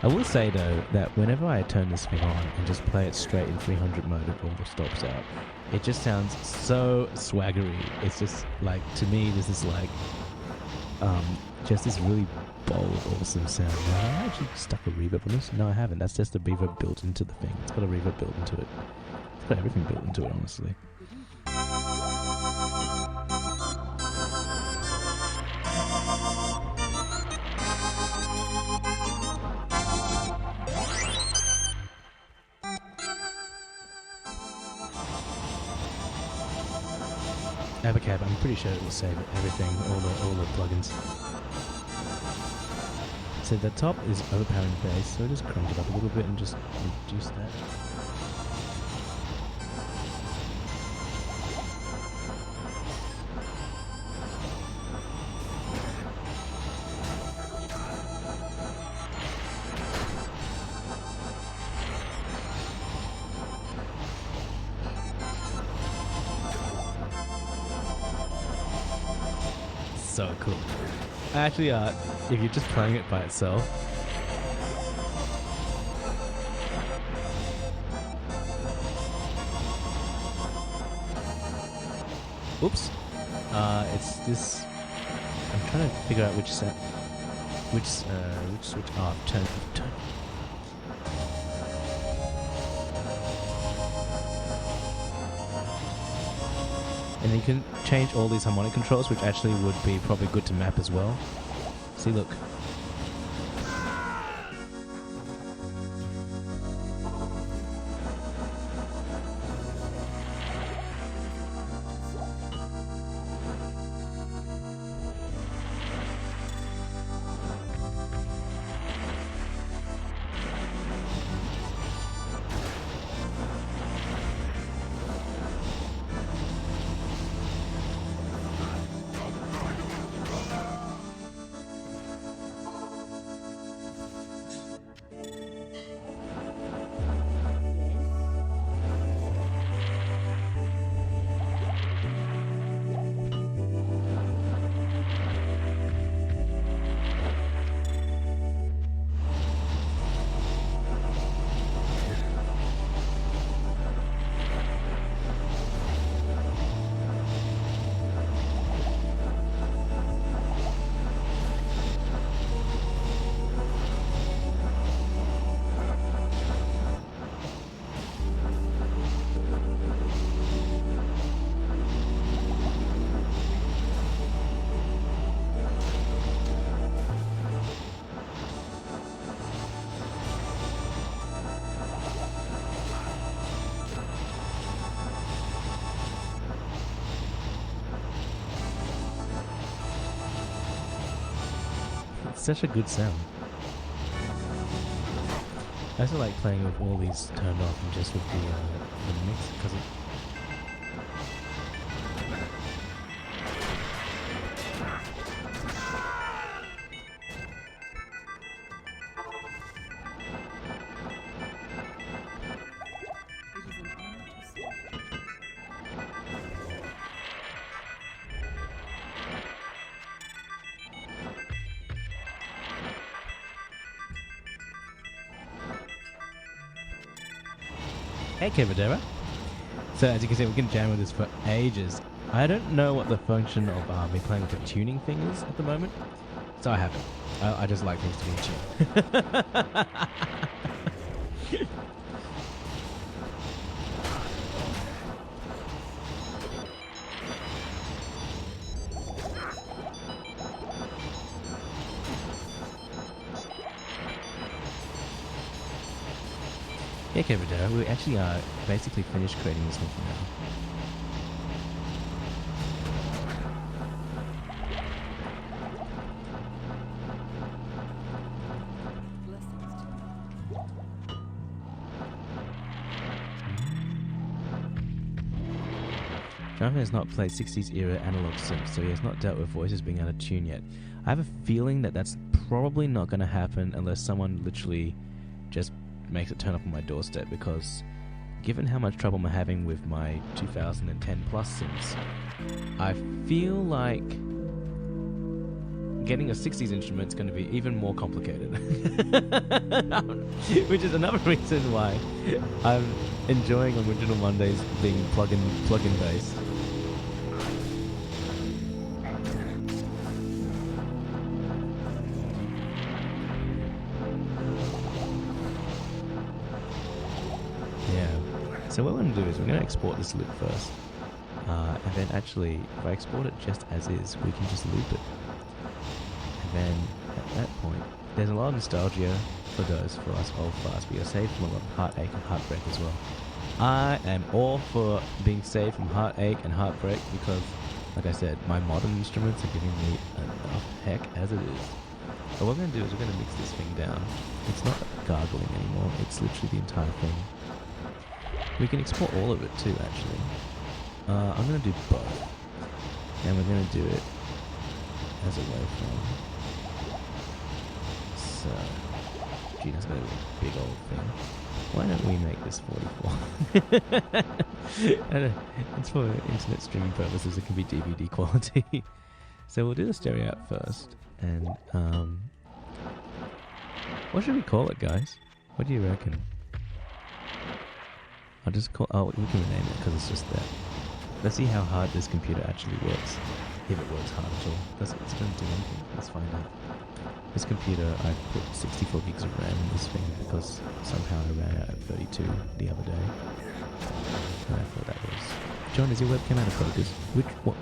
I will say though that whenever I turn this thing on and just play it straight in 300 mode and all the stops out, it just sounds so swaggery. It's just like, to me, this is like just this really bold, awesome sound. Now, I actually stuck a reverb on this. No, I haven't. That's just the reverb built into the thing. It's got a reverb built into it. It's got everything built into it, honestly. Avocab, I'm pretty sure it will save everything, all the plugins. So the top is overpowering bass, so just crank it up a little bit and just reduce that. So cool. Actually, if you're just playing it by itself, oops, it's this. I'm trying to figure out which set, which switch. Oh, turn. And you can change all these harmonic controls, which actually would be probably good to map as well. See, look. It's such a good sound. I also like playing with all these turned off and just with the mix because it. It is an honor to serve. Hey Kevadera. So as you can see, we can jam with this for ages. I don't know what the function of me playing with the tuning thing is at the moment, so I haven't. I just like things to be in tune. Yeah, Kevadera, we actually are basically finished creating this one for now. Blessings to you. Jonathan has not played 60s era analog synth, so he has not dealt with voices being out of tune yet. I have a feeling that that's probably not going to happen unless someone literally just makes it turn up on my doorstep, because given how much trouble I'm having with my 2010 plus synths, I feel like getting a 60s instrument is going to be even more complicated. Which is another reason why I'm enjoying Original Mondays being plug-in based. So what we're going to do is we're going to export this loop first, and then actually, if I export it just as is, we can just loop it. And then at that point, there's a lot of nostalgia for those, for us old farts. We are saved from a lot of heartache and heartbreak as well. I am all for being saved from heartache and heartbreak because, like I said, my modern instruments are giving me enough heck as it is. But what we're going to do is we're going to mix this thing down. It's not gargling anymore, it's literally the entire thing. We can export all of it too, actually. I'm going to do both. And we're going to do it as a waveform. So, gee, that's going to be a big old thing. Why don't we make this 44? It's for internet streaming purposes, it can be DVD quality. So we'll do the stereo out first. And, what should we call it, guys? What do you reckon? I'll just call... Oh, we can rename it because it's just there. Let's see how hard this computer actually works. If it works hard at all. Does it's going to do anything? Let's find out. This computer, I put 64 gigs of RAM in this thing because somehow I ran out at 32 the other day. And I thought that was... John, is your webcam out of focus? Which... What?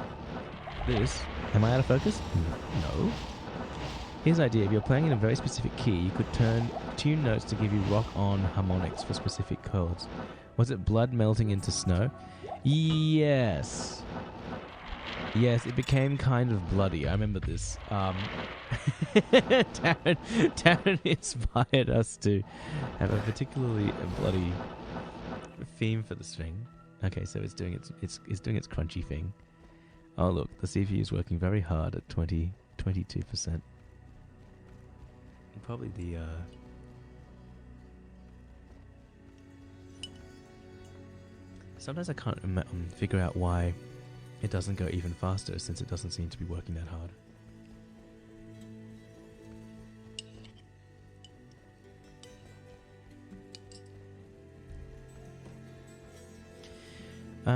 This? Am I out of focus? No. Here's the idea. If you're playing in a very specific key, you could tune notes to give you rock-on harmonics for specific chords. Was it blood melting into snow? Yes. Yes, it became kind of bloody. I remember this. Darren inspired us to have a particularly bloody theme for this thing. Okay, so it's doing its crunchy thing. Oh look, the CPU is working very hard at 22%. Probably the sometimes I can't figure out why it doesn't go even faster, since it doesn't seem to be working that hard.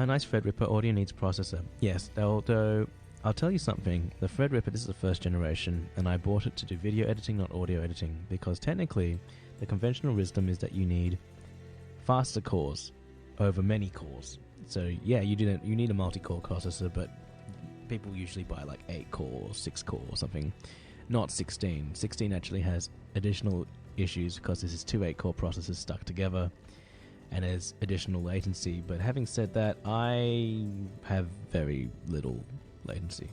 Nice Threadripper. Audio needs processor. Yes, although I'll tell you something. The Threadripper, this is the first generation, and I bought it to do video editing, not audio editing, because technically the conventional wisdom is that you need faster cores over many cores. So yeah, you need a multi-core processor, but people usually buy like 8-core or 6-core or something, not 16. 16 actually has additional issues because this is two 8-core processors stuck together, and there's additional latency. But having said that, I have very little latency.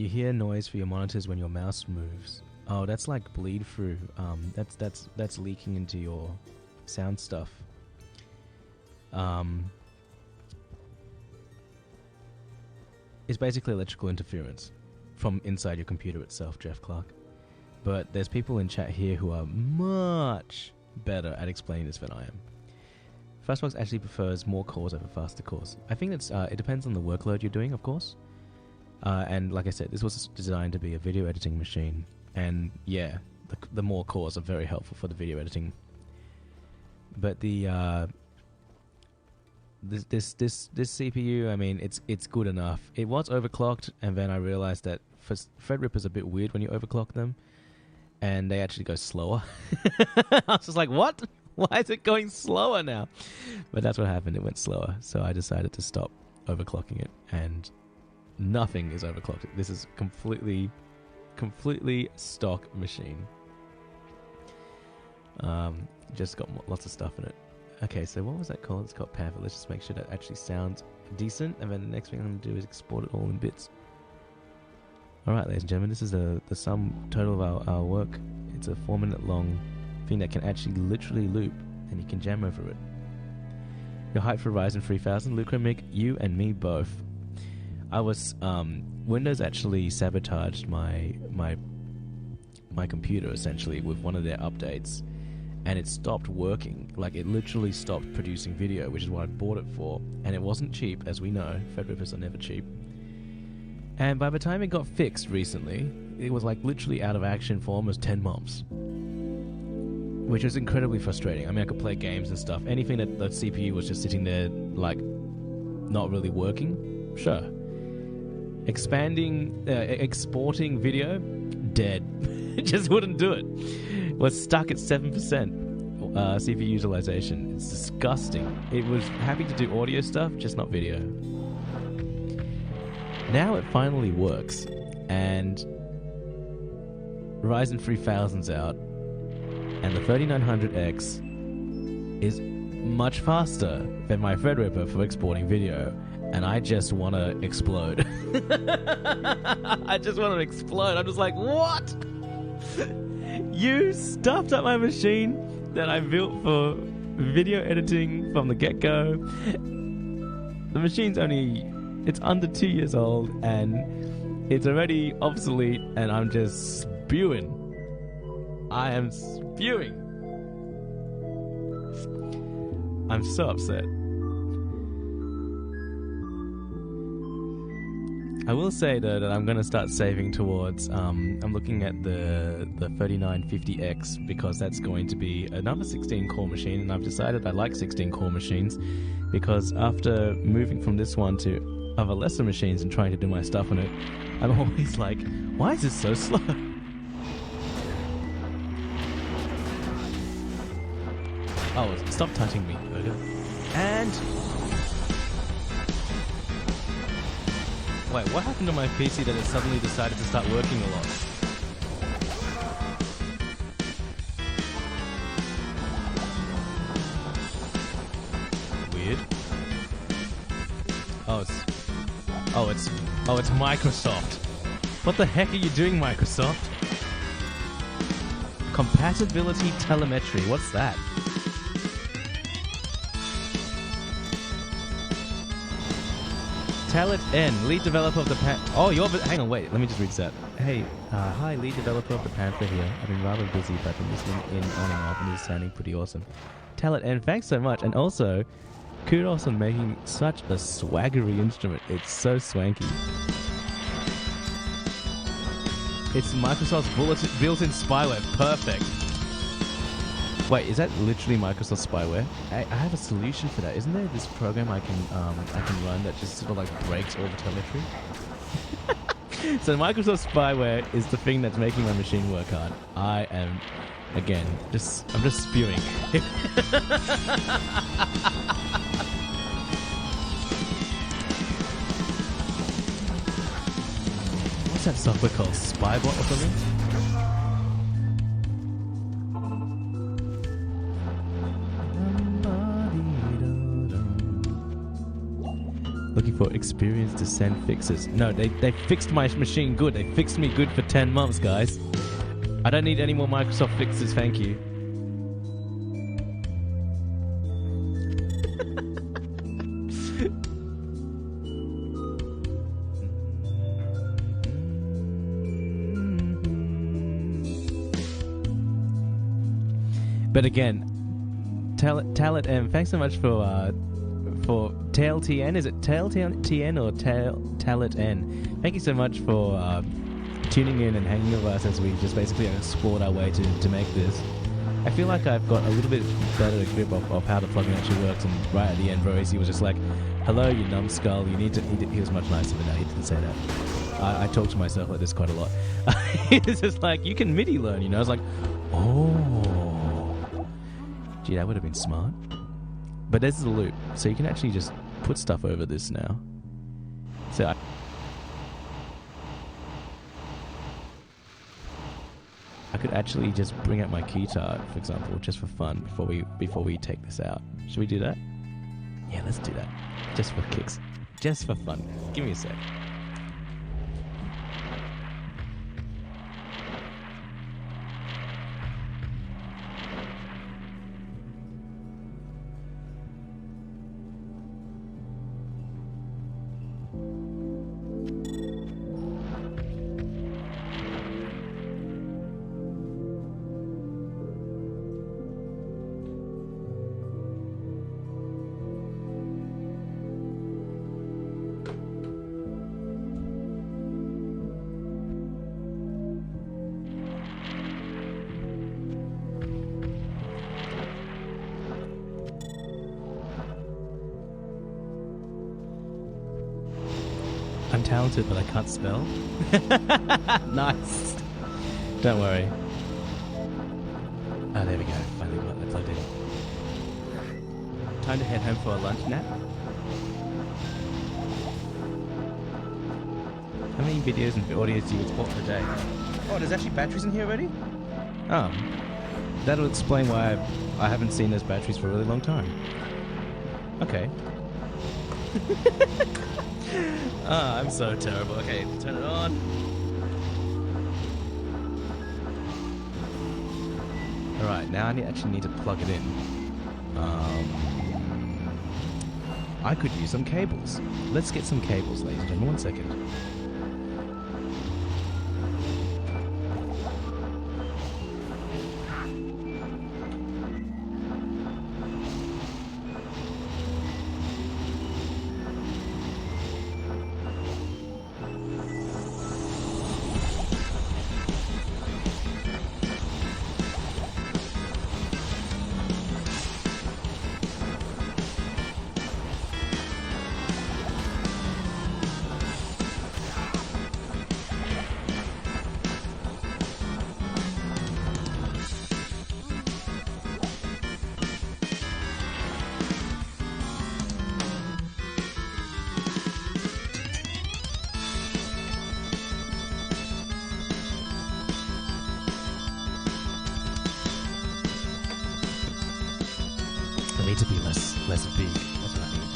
You hear noise for your monitors when your mouse moves. Oh, that's like bleed through. That's leaking into your sound stuff. It's basically electrical interference from inside your computer itself, Jeff Clark. But there's people in chat here who are much better at explaining this than I am. Fastbox actually prefers more cores over faster cores. I think it's it depends on the workload you're doing, of course. And like I said, this was designed to be a video editing machine. And yeah, the more cores are very helpful for the video editing. But the this CPU, I mean, it's good enough. It was overclocked, and then I realized that Threadripper's a bit weird when you overclock them, and they actually go slower. I was just like, what? Why is it going slower now? But that's what happened. It went slower, so I decided to stop overclocking it, and nothing is overclocked. This is completely stock machine. Just got lots of stuff in it. Okay, so what was that called? It's called Panther. Let's just make sure that actually sounds decent, and then the next thing I'm going to do is export it all in bits. Alright, ladies and gentlemen, this is the sum total of our work. It's a 4-minute long thing that can actually literally loop, and you can jam over it. Your hype for Ryzen 3000, Lucramic, you and me both. I was, Windows actually sabotaged my computer, essentially, with one of their updates. And it stopped working. Like, it literally stopped producing video, which is what I bought it for. And it wasn't cheap, as we know. Threadrippers are never cheap. And by the time it got fixed recently, it was like literally out of action for almost 10 months. Which was incredibly frustrating. I mean, I could play games and stuff. Anything that the CPU was just sitting there, like, not really working, sure. Exporting video, dead. It just wouldn't do it. Was stuck at 7% CPU utilization. It's disgusting. It was happy to do audio stuff, just not video. Now it finally works, and Ryzen 3000's out, and the 3900X is much faster than my Threadripper for exporting video, and I just want to explode. I just want to explode. I'm just like, what? You stuffed up my machine that I built for video editing from the get-go. The machine's it's under 2 years old, and it's already obsolete, and I'm just spewing. I am spewing. I'm so upset. I will say though that I'm going to start saving towards, I'm looking at the 3950X, because that's going to be another 16 core machine, and I've decided I like 16 core machines, because after moving from this one to other lesser machines and trying to do my stuff on it, I'm always like, why is this so slow? Oh, stop touching me, Burger. And... wait, what happened to my PC that it suddenly decided to start working a lot? Weird. Oh, it's Microsoft. What the heck are you doing, Microsoft? Compatibility telemetry, what's that? Talent N, lead developer of the hang on, wait, let me just read that. Hey, hi, lead developer of the Panther here. I've been rather busy, but I've been listening in on and off, and this is sounding pretty awesome. Talent N, thanks so much, and also, kudos on making such a swaggery instrument. It's so swanky. It's Microsoft's built-in spyware. Perfect. Wait, is that literally Microsoft spyware? I have a solution for that. Isn't there this program I can run that just sort of like breaks all the telemetry? So Microsoft spyware is the thing that's making my machine work hard. I am, again, I'm just spewing. What's that software called? Spybot or something? Looking for experience to send fixes. No, they fixed my machine good. They fixed me good for 10 months, guys. I don't need any more Microsoft fixes, thank you. But again, Talit M, thanks so much for TailTN. Is it TailTN or Talit N? Thank you so much for tuning in and hanging with us as we just basically explored our way to make this. I feel like I've got a little bit better grip of how the plugin actually works, and right at the end, Royce was just like, "Hello, you numbskull. You need to." He was much nicer, but no, he didn't say that. I talk to myself like this quite a lot. It's just like, you can MIDI learn, you know? I was like, oh. Gee, that would have been smart. But this is a loop, so you can actually just put stuff over this now. So I could actually just bring out my guitar, for example, just for fun before we take this out. Should we do that? Yeah, let's do that. Just for kicks. Just for fun. Give me a sec. I'm talented, but I can't spell. Nice. Don't worry. Oh, there we go. Finally got that plugged in. Time to head home for a lunch nap. How many videos and audios do you export per day? Oh, there's actually batteries in here already? Oh. That'll explain why I haven't seen those batteries for a really long time. Okay. Ah, I'm so terrible. Okay, turn it on. Alright, now I actually need to plug it in. I could use some cables. Let's get some cables, ladies and gentlemen. 1 second. To be less big. That's what I mean.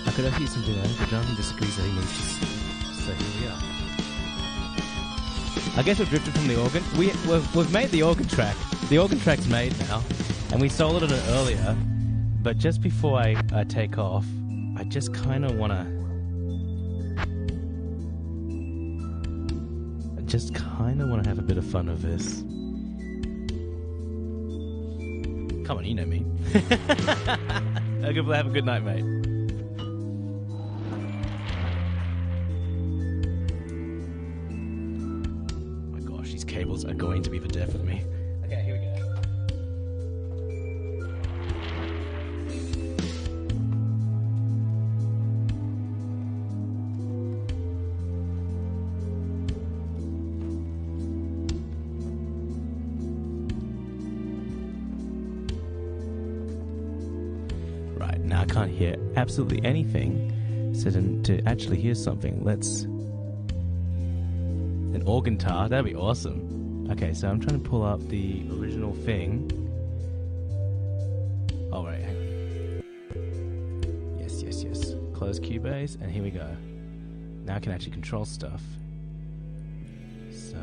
I could actually use some dinner, but Jonathan disagrees that he needs to sleep. So here we are. I guess we've drifted from the organ. We've made the organ track. The organ track's made now, and we sold it earlier. But just before I take off, I just kind of want to have a bit of fun with this. Come on, you know me. Have a good night, mate. Oh my gosh, these cables are going to be the death of me. Okay, here we go. Now I can't hear absolutely anything, so to actually hear something, let's... An organ tar, that'd be awesome. Okay, so I'm trying to pull up the original thing. Oh, right, hang on. Yes. close Cubase, and here we go. Now I can actually control stuff. So...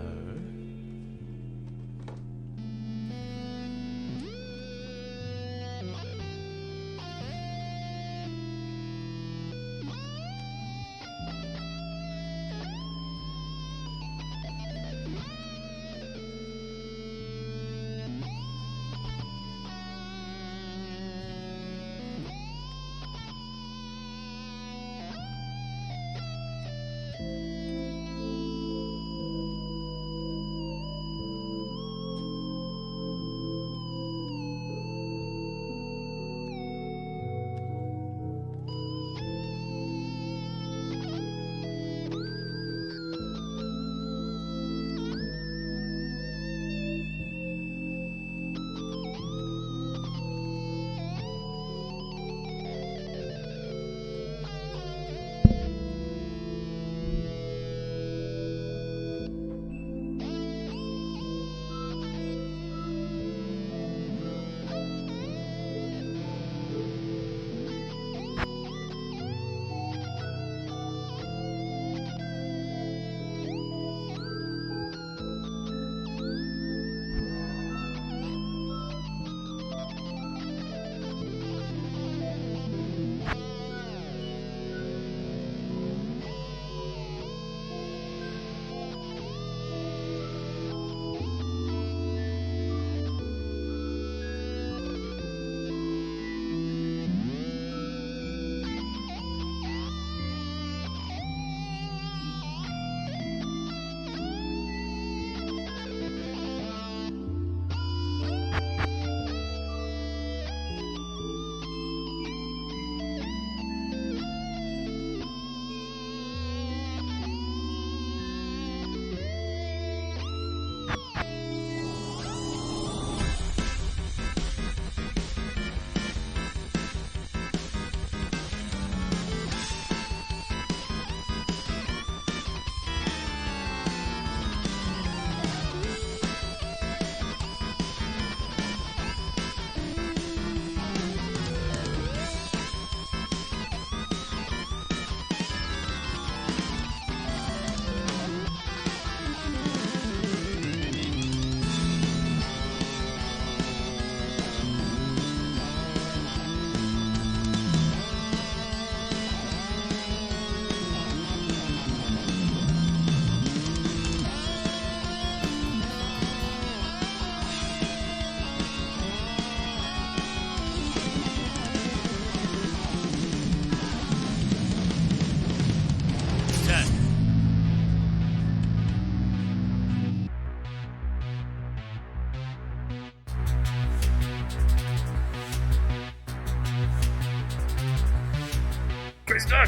Crazy dog!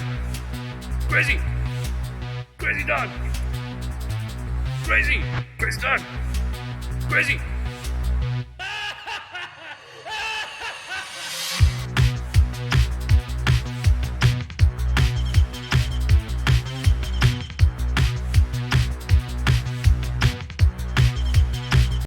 Crazy! Crazy dog! Crazy! Crazy dog! Crazy!